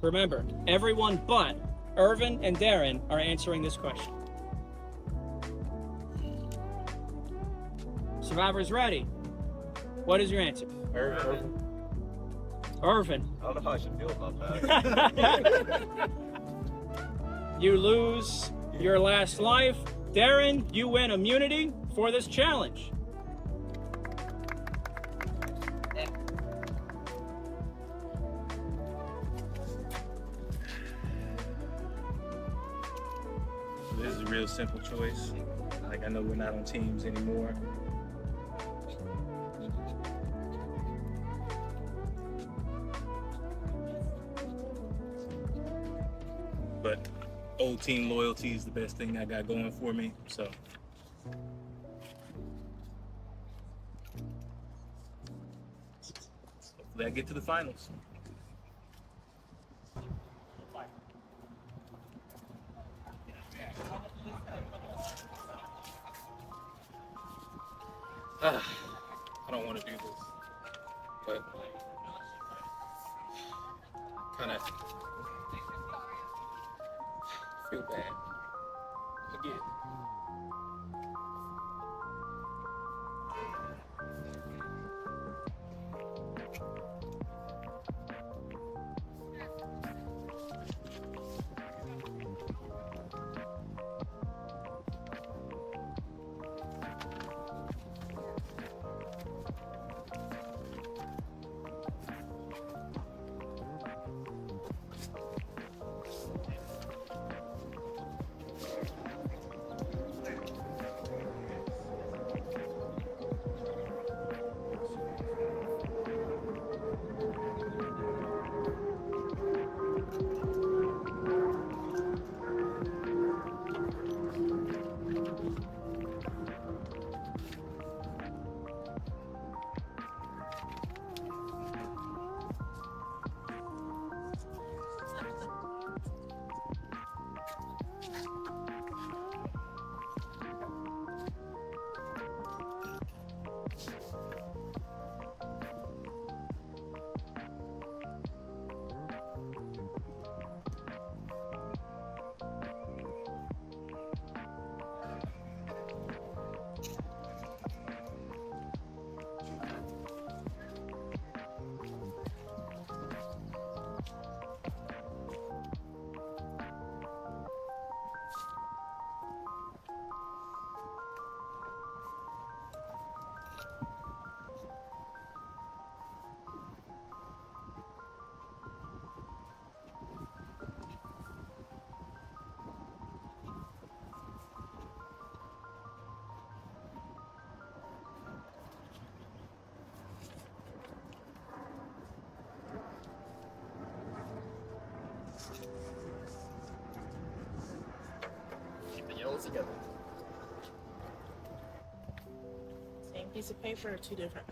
Remember, everyone but Irvin and Darren are answering this question. Survivors ready? What is your answer? Irvin. Irvin. I don't know how I should feel about that. You lose your last life. Darren, you win immunity for this challenge. This is a real simple choice. Like, I know we're not on teams anymore. But old team loyalty is the best thing I got going for me, so. Hopefully I get to the finals. I don't want to do this, but kind of feel bad. Again. together. Same piece of paper or two different?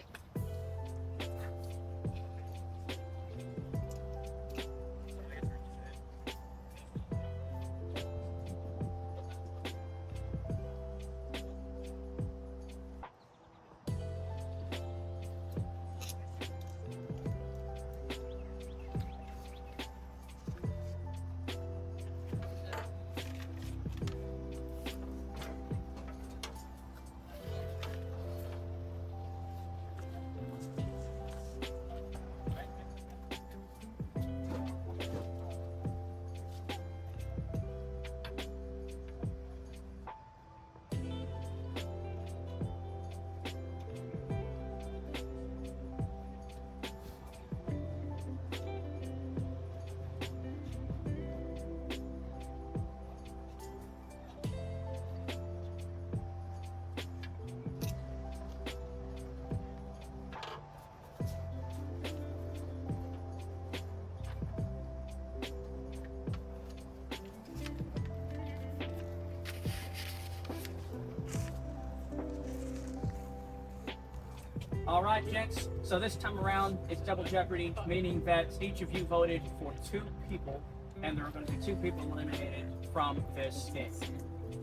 All right, gents. So this time around, it's double jeopardy, meaning that each of you voted for 2 people, and there are going to be 2 people eliminated from this game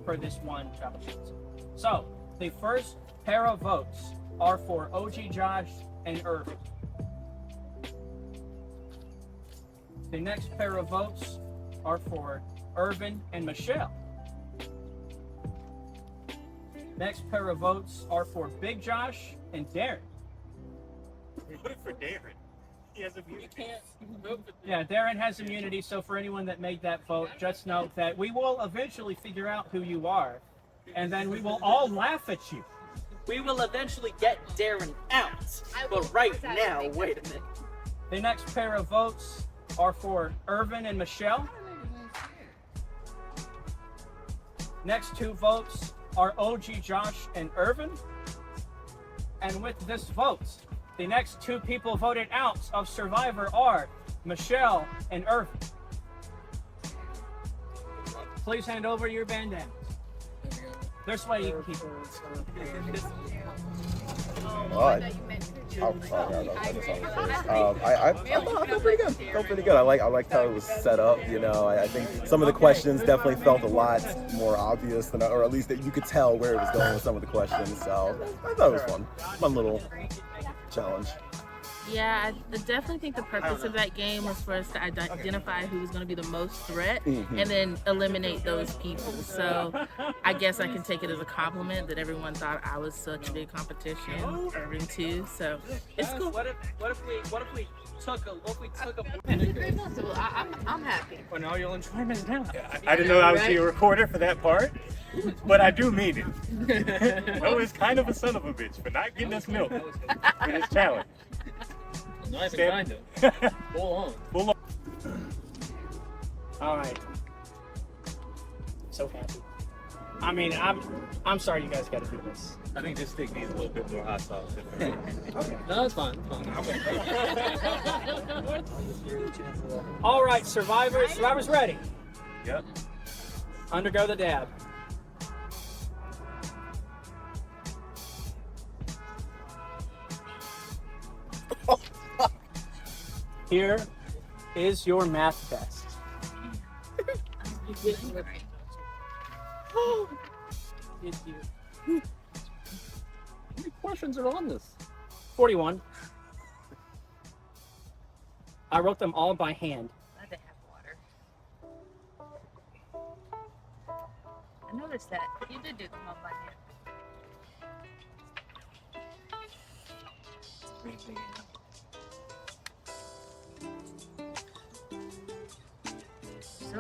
for this one double jeopardy. So the first pair of votes are for OG Josh and Irvin. The next pair of votes are for Irvin and Michelle. Next pair of votes are for Big Josh and Darren. Voted for Darren. He has immunity. Yeah, Darren has immunity, so for anyone that made that vote, just note that we will eventually figure out who you are, and then we will all laugh at you. We will eventually get Darren out. But right now, wait a minute. The next pair of votes are for Irvin and Michelle. Next 2 votes are OG Josh and Irvin. And with this vote, the next 2 people voted out of Survivor are Michelle and Irvin. Please hand over your bandanas. This way you can keep it. I felt pretty good. Felt pretty good. I liked how it was set up. You know, I think some of the questions definitely felt a lot more obvious than, or at least that you could tell where it was going with some of the questions. So I thought it was fun. Fun little challenge. Yeah, I definitely think the purpose of that game was for us to identify who was going to be the most threat and then eliminate those people. So I guess I can take it as a compliment that everyone thought I was such a big competition, Irvin too. So it's cool. What if we took a I'm happy. Well, now you'll enjoy it now. I didn't know I was your reporter for that part, but I do mean it. Mo is kind of a son of a bitch for not getting us milk for this challenge. Not even kind of. Full on. Full on. All right. So happy. I mean, I'm sorry you guys got to do this. I think this stick needs a little bit more hot sauce. Okay. No, it's fine. All right, Survivor's ready. Yep. Undergo the dab. Here is your math test. How many questions are on this? 41. I wrote them all by hand. Glad they have water. I noticed that. You did do them all by hand.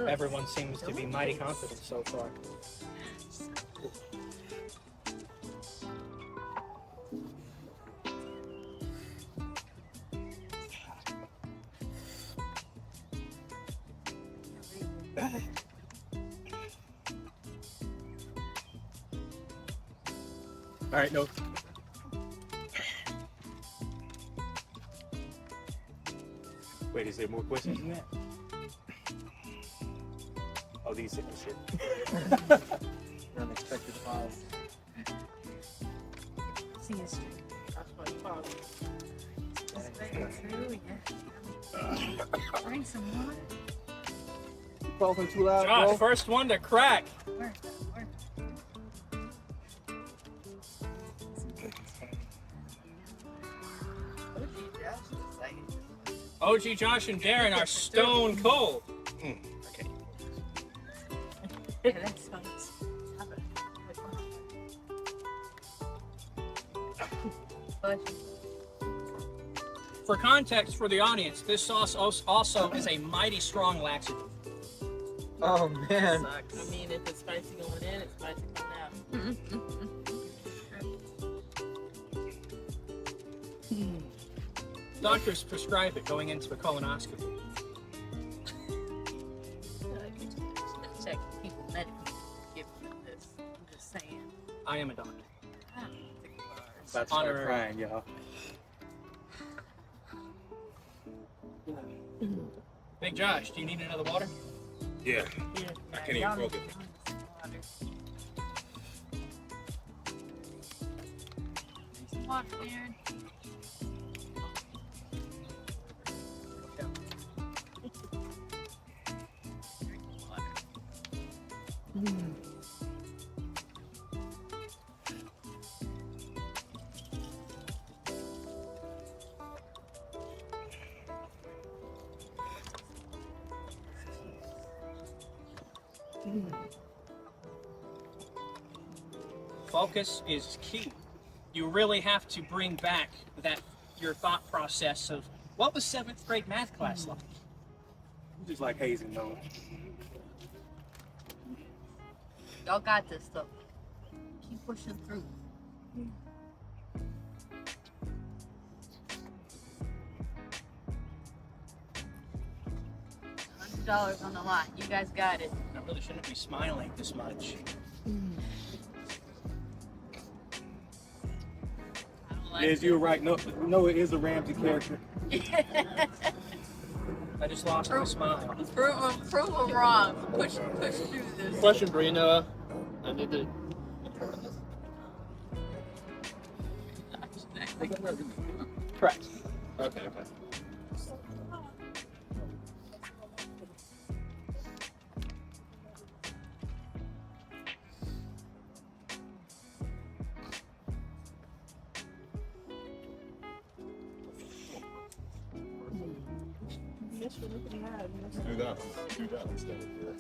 Everyone seems to be mighty confident so far. All right, no. Wait, is there more questions than that? Oh, these shit. Drink some water. Talking too loud, Josh, bro. first one to crack. Where? OG Josh and Darren are stone cold. Yeah, that sucks. For context for the audience, this sauce also is a mighty strong laxative. Oh man. Sucks. I mean, if it's spicy going in, it's spicy coming out. Doctors prescribe it going into a colonoscopy. Check people medically give them this. I'm just saying. I am a doctor. I don't think you are. About to start Honorary. crying, y'all. Big Josh, do you need another water? Yeah. I can't even focus. Water, Darren. Focus is key. You really have to bring back your thought process of what was 7th grade math class like? Just like hazing, though. Y'all got this stuff. Keep pushing through. $100 on the line. You guys got it. I really shouldn't be smiling this much. Liz, you were right. No, it is a Ramsey character. I just lost my smile. Prove them wrong. Push through this. Question, Brina. I need to. Correct. Okay. Do that. Do that instead of here.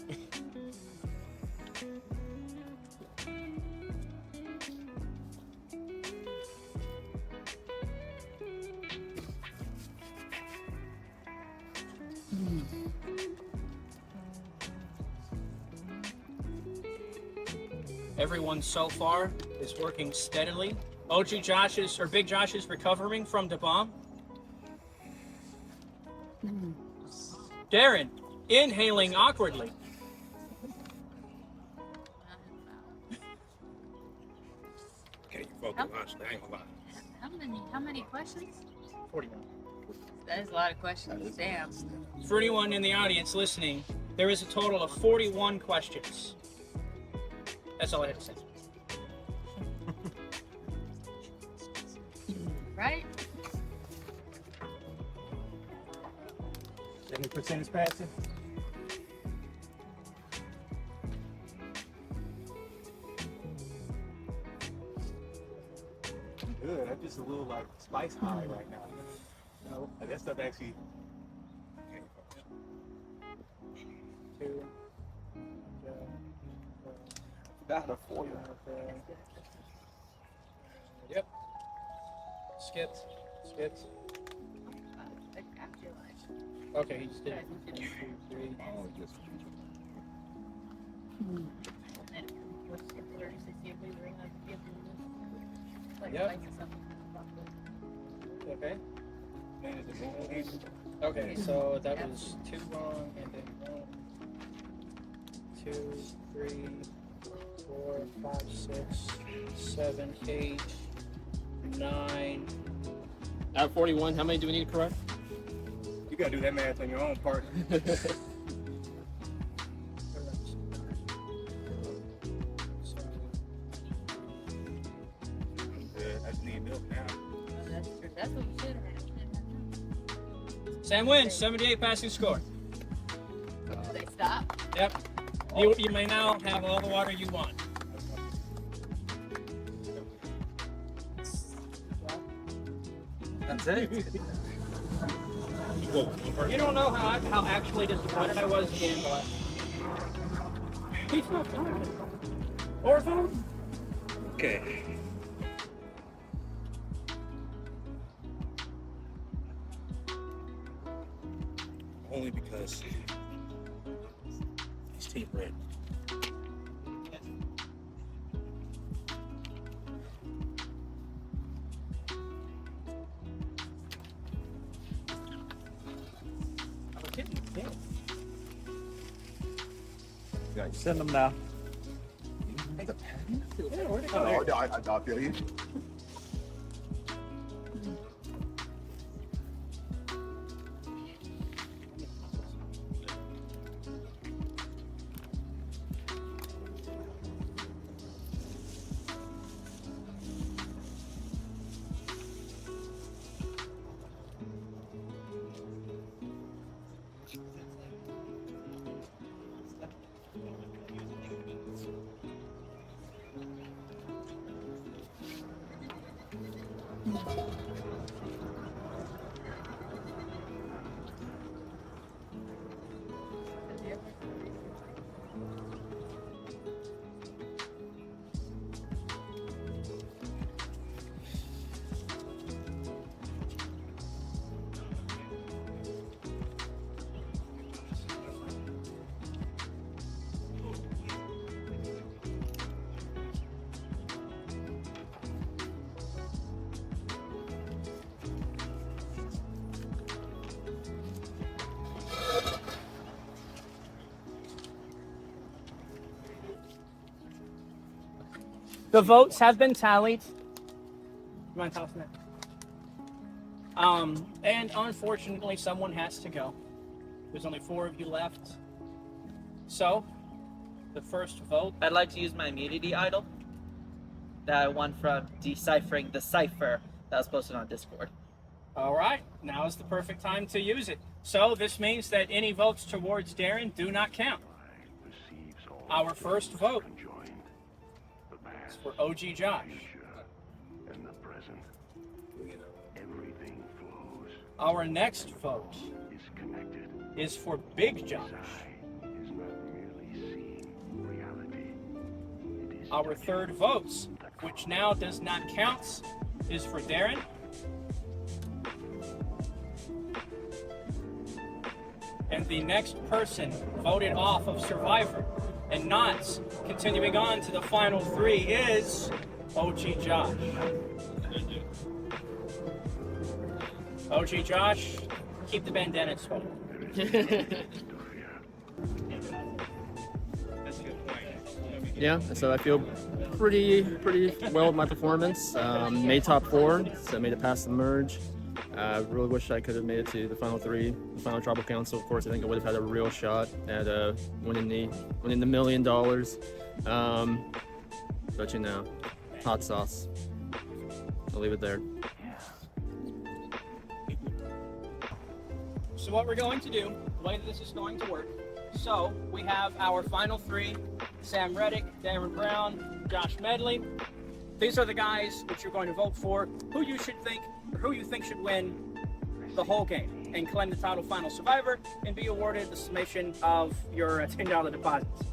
Everyone so far is working steadily. Big Josh is recovering from the bomb. Darren, inhaling awkwardly. Can't you focus lunch? I ain't gonna lie. How many questions? 41. That is a lot of questions. Damn. For anyone in the audience listening, there is a total of 41 questions. That's all I have to say. Right? 70% is passing. Good. That's just a little like spice high right now. You know, like that stuff actually. Two. Got a 40. Yep. Skipped. Okay, he just did it. 1, 2, 3. Yep. Okay. Okay, so that was 2 wrong, and then 1, 2, 3, 4, 5, 6, 7, 8, 9. Out of 41, how many do we need to correct? You gotta do that math on your own part. I just need milk now. That's what we should have. Sam wins, 78 passing score. Yep. You may now have all the water you want. That's it. You don't know how actually disappointed I was in He's not fine. Orphan? Okay. Only because he's Team Red. Send them now. I feel you. The votes have been tallied. You mind tossing that? And unfortunately, someone has to go. There's only 4 of you left. So, the first vote. I'd like to use my immunity idol that I won from deciphering the cipher that was posted on Discord. All right, now is the perfect time to use it. So this means that any votes towards Darren do not count. Our first vote is for OG Josh. Our next vote is for Big Josh. Our third vote, which now does not count, is for Darren. And the next person voted off of Survivor and not continuing on to the final 3 is OG Josh. OG Josh, keep the bandana sweater. Yeah, so I feel pretty well with my performance. Made top 4, so made it past the merge. Really wish I could have made it to the final 3, the final tribal council. Of course, I think I would have had a real shot at winning the $1 million. But you know, hot sauce. I'll leave it there. So what we're going to do, the way that this is going to work, so we have our final 3, Sam Reddick, Darren Brown, Josh Medley. These are the guys that you're going to vote for, who you think should win the whole game and claim the title Final Survivor and be awarded the summation of your $10 deposits.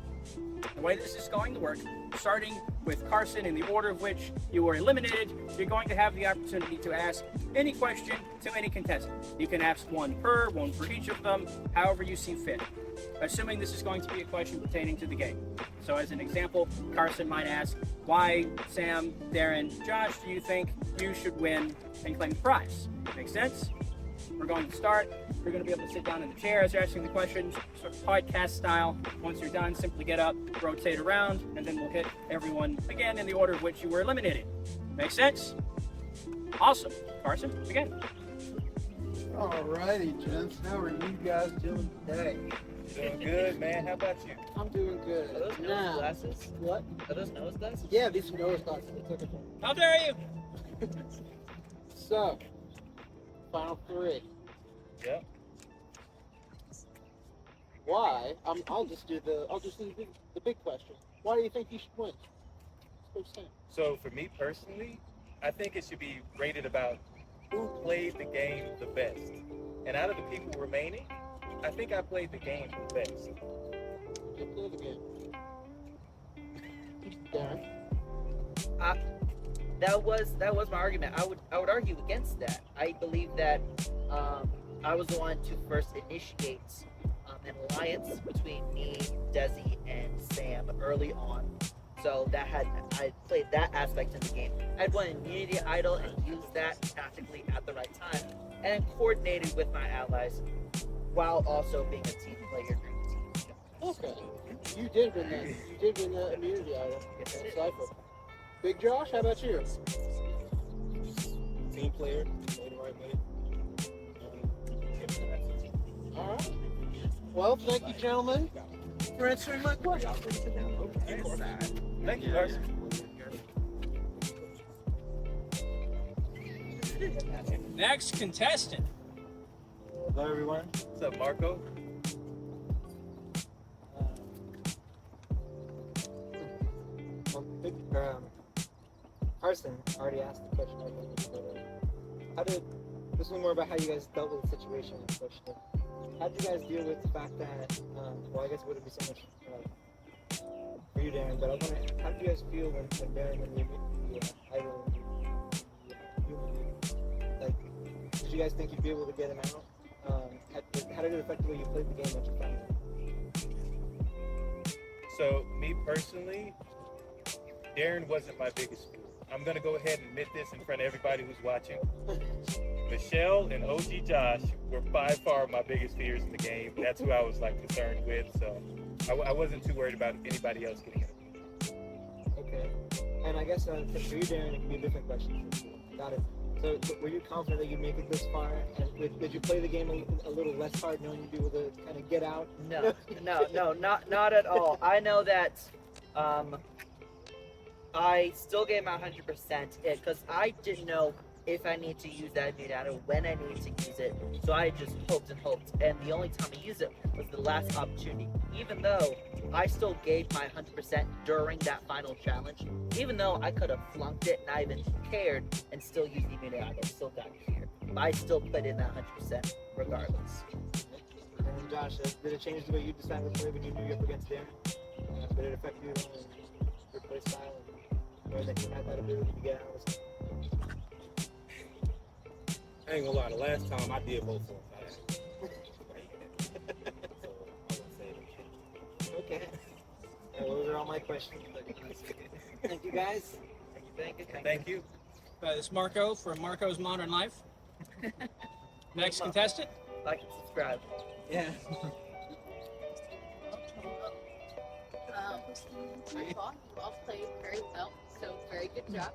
The way this is going to work, starting with Carson in the order of which you were eliminated, you're going to have the opportunity to ask any question to any contestant. You can ask one for each of them, however you see fit, assuming this is going to be a question pertaining to the game. So as an example, Carson might ask, why, Sam, Darren, Josh, do you think you should win and claim the prize? Make sense? We're going to start. You're going to be able to sit down in the chair as you're asking the questions, sort of podcast style. Once you're done, simply get up, rotate around, and then we'll hit everyone again in the order of which you were eliminated. Make sense? Awesome. Carson, begin. Alrighty, gents. How are you guys doing today? Doing good, man. How about you? I'm doing good. Are those nose glasses? What? Are those nose glasses? Yeah, these are nose glasses. How dare you? So, final 3. Yep. Why? I'll just do the big question. Why do you think you should win? Let's go Sam. So for me personally, I think it should be rated about who played the game the best. And out of the people remaining, I think I played the game the best. You play the game. Darren. That was my argument. I would argue against that. I believe that I was the one to first initiate an alliance between me, Desi, and Sam early on. So I played that aspect in the game. I had won immunity idol and used that tactically at the right time, and coordinated with my allies while also being a team player during the team. Okay. You did win that. You did win the immunity idol. Yes, I did. Cypher. Big Josh, how about you? Team player, play the right way. All right. Well, thank you, gentlemen, for answering my question. Thank you, Carson. Next contestant. Hello, everyone. What's up, Marco? Carson already asked the question, I think. But, this is more about how you guys dealt with the situation in question. How did you guys deal with the fact that, well, I guess it wouldn't be so much for you, Darren, but I was wondering, how did you guys feel when Darren and the idol, like, did you guys think you'd be able to get him out? How did it affect the way you played the game once you found him? So me personally, Darren wasn't my biggest fear. I'm gonna go ahead and admit this in front of everybody who's watching. Michelle and OG Josh were by far my biggest fears in the game. That's who I was like concerned with. So I wasn't too worried about anybody else getting it. Okay. And I guess for you, Darren, it can be a different question. Got it. So were you confident that you'd make it this far? And did you play the game a little less hard, knowing you'd be able to kind of get out? No, not at all. I know that I still gave my 100% because I didn't know if I need to use that new data, when I need to use it. So I just hoped and hoped. And the only time I used it was the last opportunity. Even though I still gave my 100% during that final challenge, even though I could have flunked it and I even cared and still used the immunity idol, still got here. But I still put in that 100% regardless. And Josh, did it change the way you decided to play when you knew you were up against Darren? Did it affect you in your play style and knowing that you had that ability to get out? I ain't gonna lie, the last time I did vote for him. Okay. Well, those are all my questions. Thank you, guys. Thank you. This is Marco from Marco's Modern Life. Next contestant. Like and subscribe. Yeah. First of all, you all played very well, so very good job.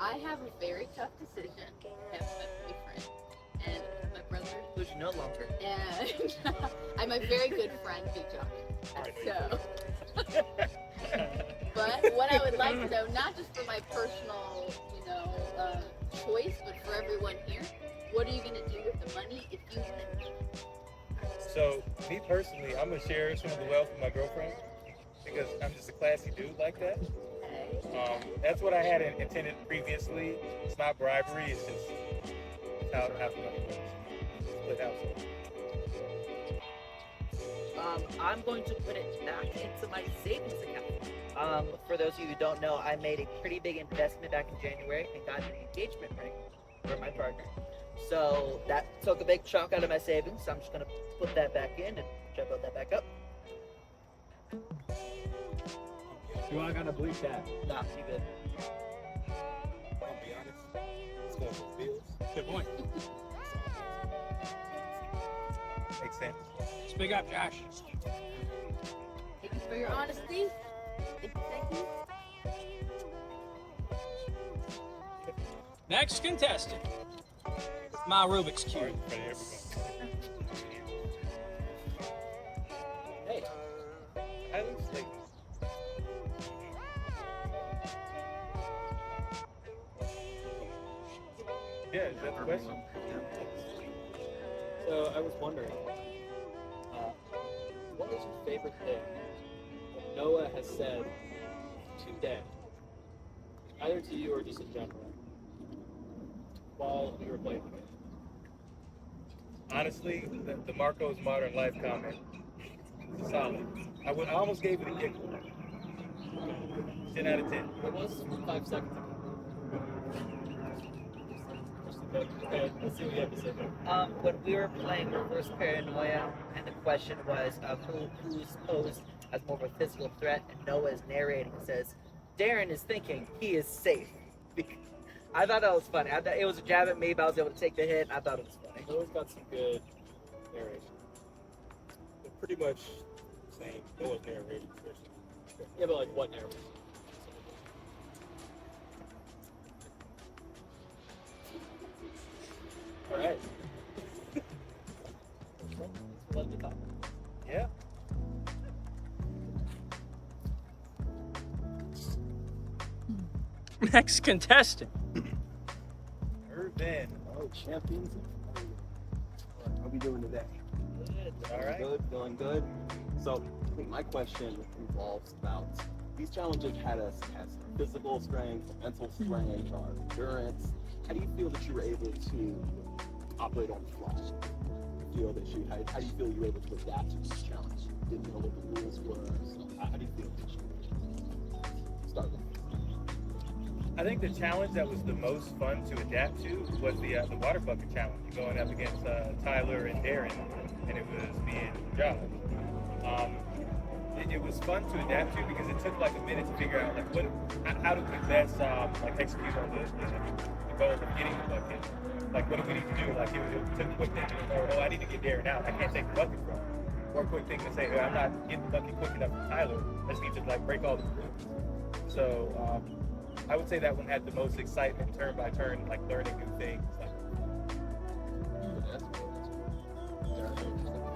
I have a very tough decision. I have my boyfriend and my brother. Who's no longer. And I'm a very good friend, Big Josh. So, but what I would like to know, not just for my personal, choice, but for everyone here, what are you going to do with the money if you win? So me personally, I'm gonna share some of the wealth with my girlfriend because I'm just a classy dude like that. That's what I had intended previously. It's not bribery. It's just how the money works. Split household. I'm going to put it back into my savings account. For those of you who don't know, I made a pretty big investment back in January and got an engagement ring for my partner. So that took a big chunk out of my savings. So I'm just going to put that back in and try to build that back up. You aren't gonna bleep that. Nah, you good. I'll be honest. It's going for bills. Good point. Makes sense. Speak up, Josh. Thank you for your honesty. Thank you. Next contestant. My Rubik's Cube. Hey, I look like. Yeah, is that the question? So I was wondering, was your favorite thing that Noah has said today, either to you or just in general, while we were playing the game? Honestly, the Marco's Modern Life comment is solid. I almost gave it a giggle. 10 out of 10. It was 5 seconds ago. Okay, let's see what you have to say there. When we were playing Reverse Paranoia, and the question was who's posed as more of a physical threat, and Noah is narrating and says, Darren is thinking he is safe. I thought that was funny. I thought it was a jab at me, but I was able to take the hit, and I thought it was funny. Noah's got some good narration. They're pretty much the same. Noah's narration, especially. Yeah, but like what narration? All right. Let me talk. Yeah. Next contestant. Irvin. Oh, champions. How we doing today? All right. Good, feeling good. So I think my question involves about these challenges had us test physical strength, mental strength, our endurance. How do you feel that you were able to operate on the fly? How do you feel you were able to adapt to this challenge? Didn't know what the rules were. So how do you feel that you start with? I think the challenge that was the most fun to adapt to was the water bucket challenge, going up against Tyler and Darren, and it was me and Josh. It was fun to adapt to because it took like a minute to figure out like how do we best like execute on the goal of getting the bucket. Like what do we need to do? Like it took a quick thing to know, oh, I need to get Darren out. I can't take the bucket from him. Or a quick thing to say, oh, I'm not getting the bucket quick enough from Tyler. I just need to like break all the rules. So I would say that one had the most excitement, turn by turn, like learning new things.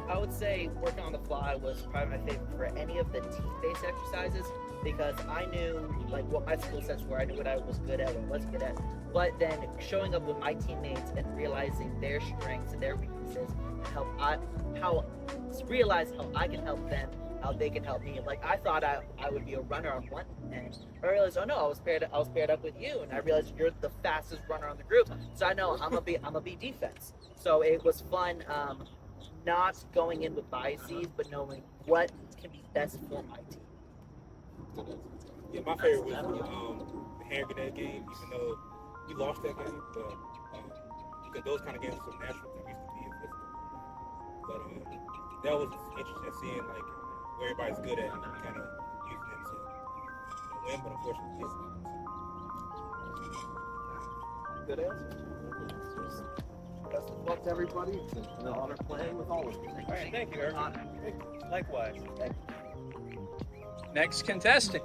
I would say working on the fly was probably my favorite for any of the team-based exercises because I knew like what my skill sets were. I knew what I was good at, what I wasn't good at. But then showing up with my teammates and realizing their strengths and their weaknesses and realize how I can help them, how they can help me. Like I thought I would be a runner on one end, but I realized, oh no, I was paired up with you, and I realized you're the fastest runner on the group. So I know I'm gonna be defense. So it was fun. Not going in with biases, but knowing what can be best for my team. Yeah, my favorite was the hand grenade game, even though we lost that game, but because those kind of games are so natural to used to be physical. But that was interesting seeing like where everybody's good at and kind of using them to win, but unfortunately it's not. Good answer. Best of luck to everybody. It's an honor playing with all of you. All right, thank you, Irvin. Likewise. Next contestant.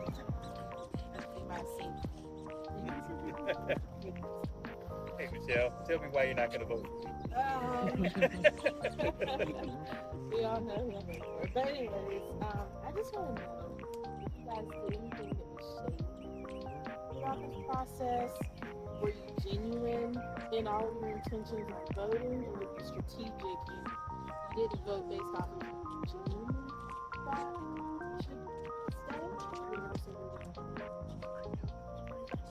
Hey, Michelle, tell me why you're not going to vote. We all know who I'm voting for. But anyways, I just want to know if you guys did anything that was shady throughout this process. Were you genuine in all of your intentions of voting, or were you strategic and you didn't vote based off of genuine thought you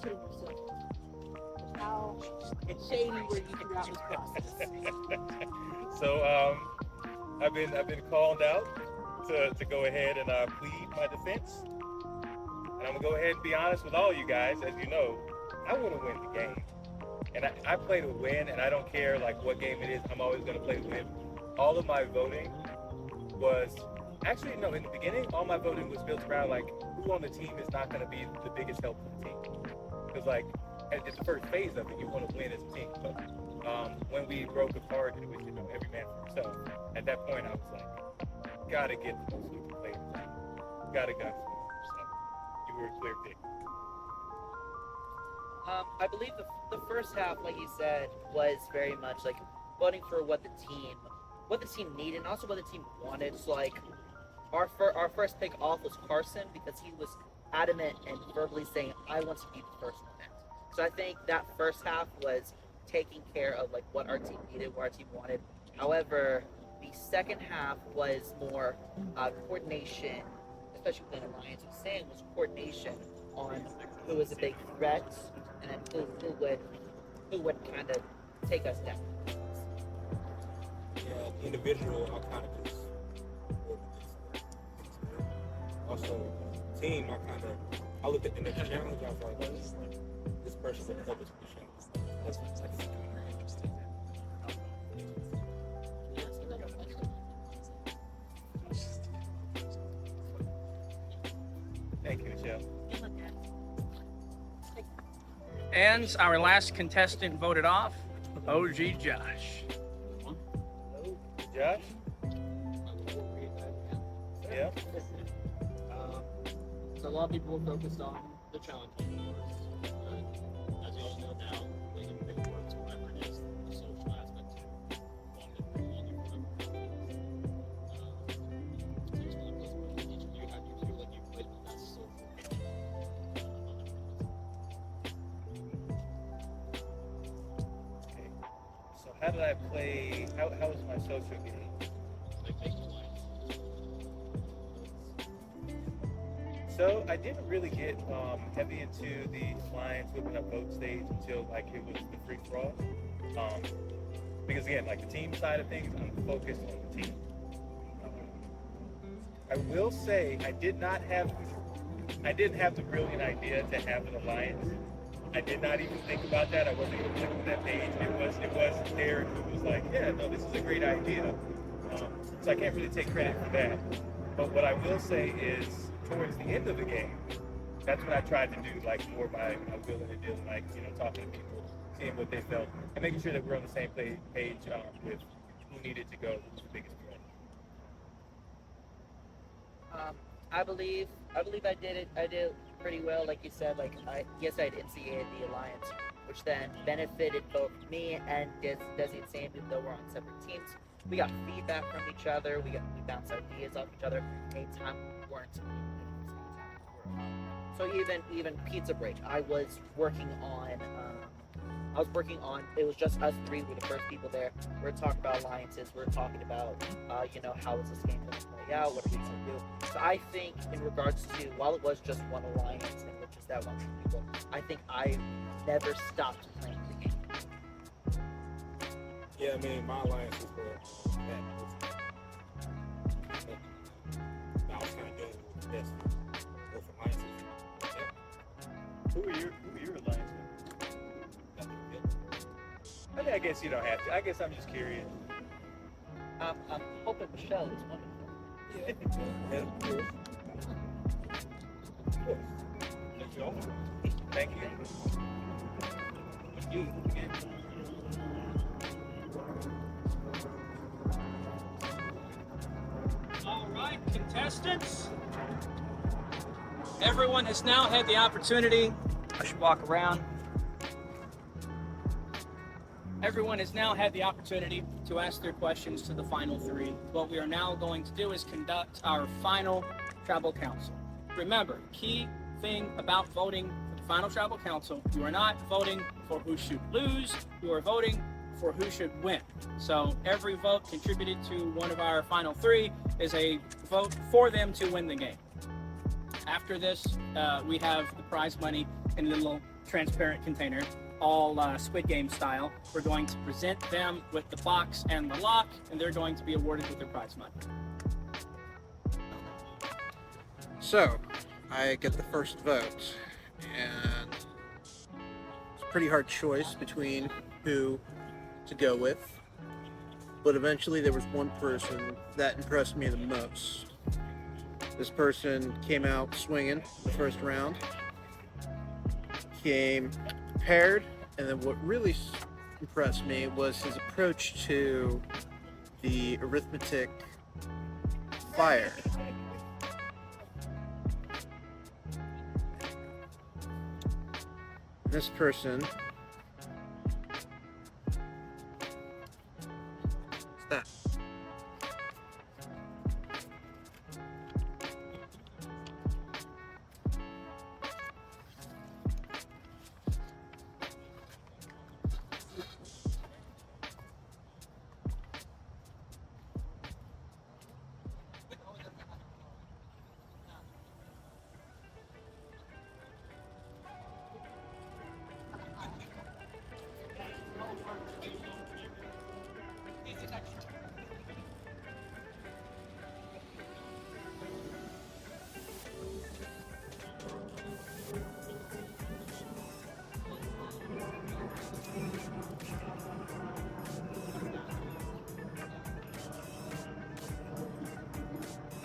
should stay? How shady were you throughout this process? So I've been called out to go ahead and plead my defense, and I'm gonna go ahead and be honest with all you guys. As you know, I want to win the game, and I play to win, and I don't care like what game it is. I'm always gonna play to win. All of my voting was actually no. In the beginning, all my voting was built around like who on the team is not gonna be the biggest help for the team, because like at the first phase of it, you want to win as a team. But when we broke apart, it was every man for himself. At that point, I was like, gotta get the most lucrative players. Gotta go. So you were a clear pick. I believe the first half, like you said, was very much like voting for what the team needed, and also what the team wanted. So like our first pick off was Carson because he was adamant and verbally saying, "I want to be the first one in." So I think that first half was taking care of like what our team needed, what our team wanted. However, The second half was more coordination, especially within Alliance with Sam, was coordination on who was a big threat and then who would kind of take us down. Yeah, the individual, I kind of just also team. I looked at the next challenge. I was like, this person would help us push out. That's very interesting. Thank you, Michelle. And our last contestant voted off, OG Josh. Josh? Yeah. So a lot of people were focused on the challenge, of course. But as you all know now, playing a big works, whatever it is, the social aspect to so just one of those questions, each of you, how do you feel like you played the best so Okay. So how did I play? How was my social game? So I didn't really get heavy into the Alliance whipping up vote stage until like it was the free for all. Because again, like the team side of things, I'm focused on the team. I will say I didn't have the brilliant idea to have an alliance. I did not even think about that. I wasn't even looking at that page. It was Derek who was like, yeah, no, this is a great idea. So I can't really take credit for that. But what I will say is, towards the end of the game, that's when I tried to do like more my willing and dealing, like, you know, talking to people, seeing what they felt, and making sure that we're on the same page with who needed to go, who was the biggest threat. I believe I did it. I did pretty well, like you said. Like I had instigated the alliance, which then benefited both me and Desi and Sam, even though we're on separate teams. We got feedback from each other. We bounced ideas off each other. Anytime we weren't. So even pizza break, I was working on. It was just us three. We were the first people there. We were talking about alliances. We were talking about, how is this game going to play out? What are we going to do? So I think in regards to, while it was just one alliance and it was just that one people, I think I never stopped playing the game. Yeah, I mean, my alliance was for that. I was kind of doing the best both alliances. Yeah. Who were your alliance with? I mean, I guess you don't have to. I guess I'm just curious. I'm hoping Michelle is wonderful. Thank you. All right, contestants. Everyone has now had the opportunity. I should walk around. Everyone has now had the opportunity to ask their questions to the final three. What we are now going to do is conduct our final tribal council. Remember, key thing about voting for the final tribal council, you are not voting for who should lose, you are voting for who should win. So every vote contributed to one of our final three is a vote for them to win the game. After this, we have the prize money in a little transparent container, all Squid Game style. We're going to present them with the box and the lock, and they're going to be awarded with their prize money. So, I get the first vote, and it's a pretty hard choice between who to go with, but eventually there was one person that impressed me the most. This person came out swinging the first round, came prepared, and then what really impressed me was his approach to the arithmetic fire. This person, what's that?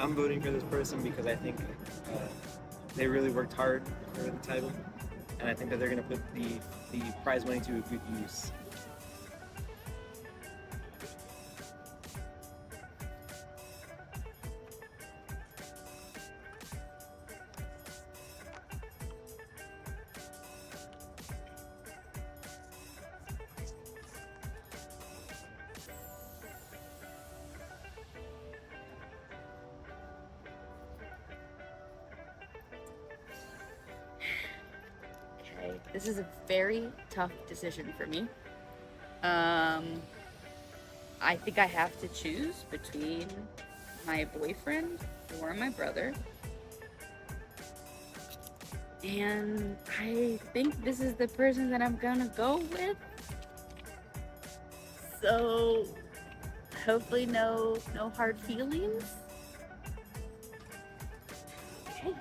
I'm voting for this person because I think they really worked hard for the title, and I think that they're going to put the prize money to a good use. Okay, this is a very tough decision for me. I think I have to choose between my boyfriend or my brother. And I think this is the person that I'm gonna go with. So hopefully no hard feelings. Okay.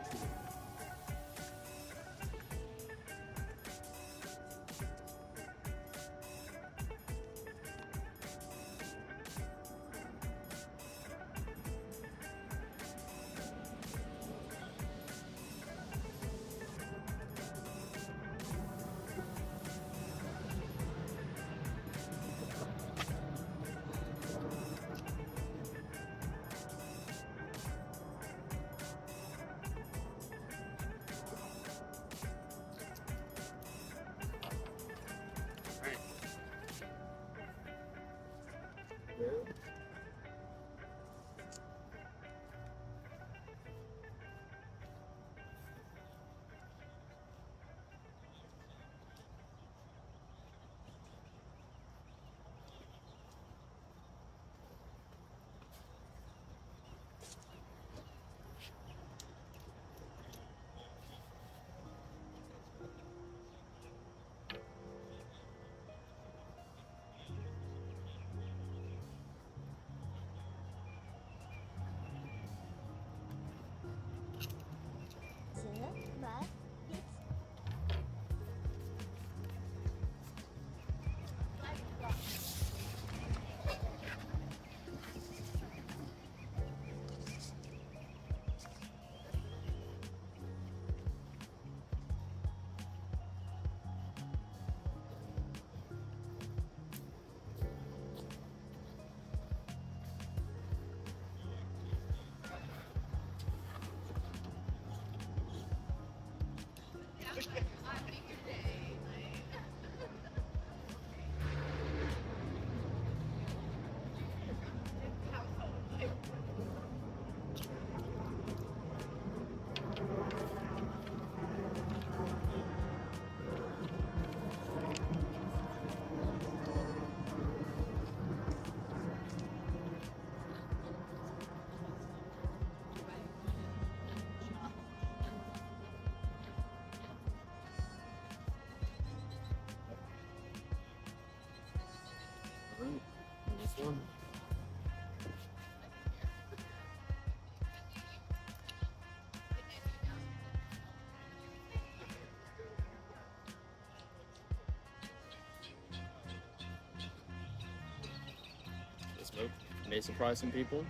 This vote may surprise some people,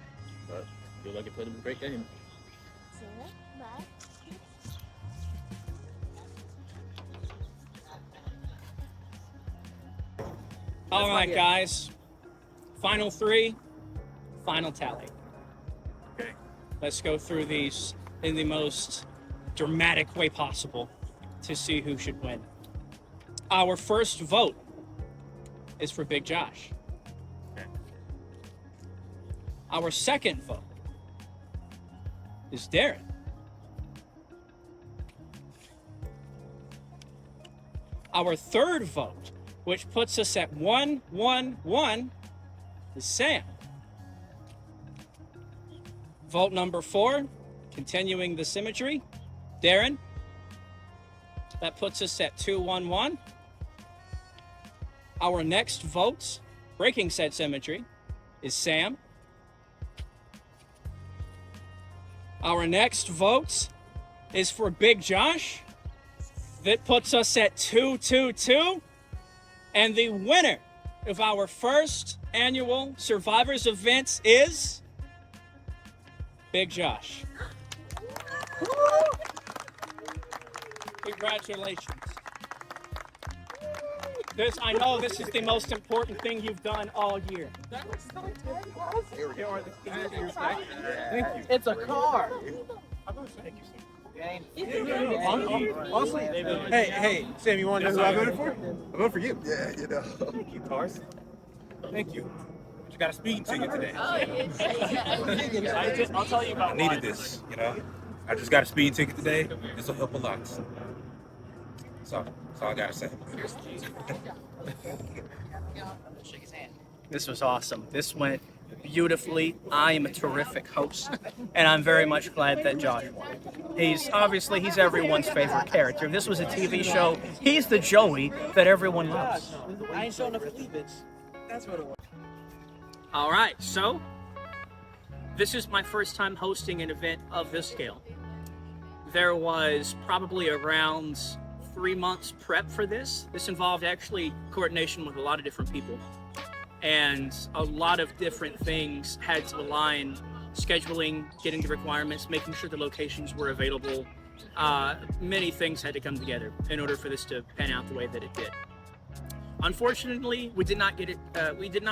but I feel like it played a great game. All right, guys. Final three, final tally. Okay. Let's go through these in the most dramatic way possible to see who should win. Our first vote is for Big Josh. Okay. Our second vote is Darren. Our third vote, which puts us at 1-1-1, is Sam. Vote number 4, continuing the symmetry, Darren. That puts us at 2-1-1. Our next vote, breaking said symmetry, is Sam. Our next vote is for Big Josh. That puts us at 2-2-2. And the winner of our first annual Survivors event is Big Josh. Congratulations. I know this is the most important thing you've done all year. Thank you. It's a car. Thank you, sir. Awesome. Hey, Sam, you want to know who I voted for? I voted for you. Yeah, you know. Thank you, Carson. Thank you. But you got a speeding ticket today. I'll tell you about I needed this, you know. I just got a speeding ticket today. This will help a lot. That's all I gotta say. This was awesome. This went beautifully. I am a terrific host, and I'm very much glad that Josh won. He's everyone's favorite character. If this was a TV show, he's the Joey that everyone loves. I ain't showing up for bitch. That's what it was. All right, so this is my first time hosting an event of this scale. There was probably around 3 months prep for this. This involved actually coordination with a lot of different people. And a lot of different things had to align: scheduling, getting the requirements, making sure the locations were available. Many things had to come together in order for this to pan out the way that it did. Unfortunately, we did not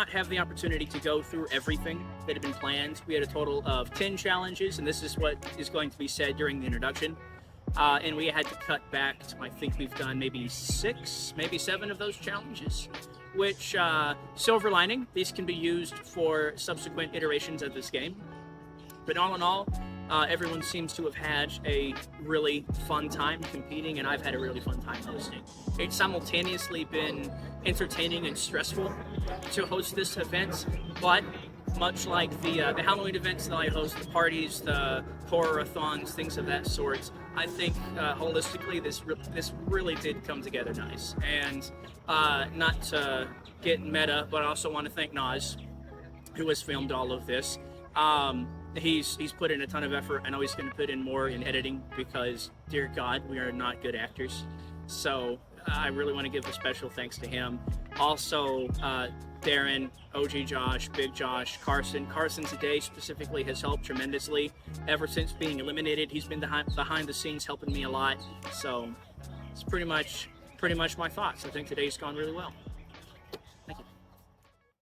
have the opportunity to go through everything that had been planned. We had a total of 10 challenges, and this is what is going to be said during the introduction. And we had to cut back to, I think we've done maybe 6, maybe 7 of those challenges, which, silver lining, these can be used for subsequent iterations of this game. But all in all, everyone seems to have had a really fun time competing, and I've had a really fun time hosting. It's simultaneously been entertaining and stressful to host this event, but much like the Halloween events that I host, the parties, the horror-a-thons, things of that sort, I think holistically this really did come together nice. And not to get meta, but I also want to thank Nas, who has filmed all of this. He's put in a ton of effort. I know he's going to put in more in editing because, dear God, we are not good actors. So I really want to give a special thanks to him. Also, Darren, OG Josh, Big Josh, Carson. Carson today specifically has helped tremendously. Ever since being eliminated, he's been behind the scenes helping me a lot. So it's pretty much my thoughts. I think today's gone really well.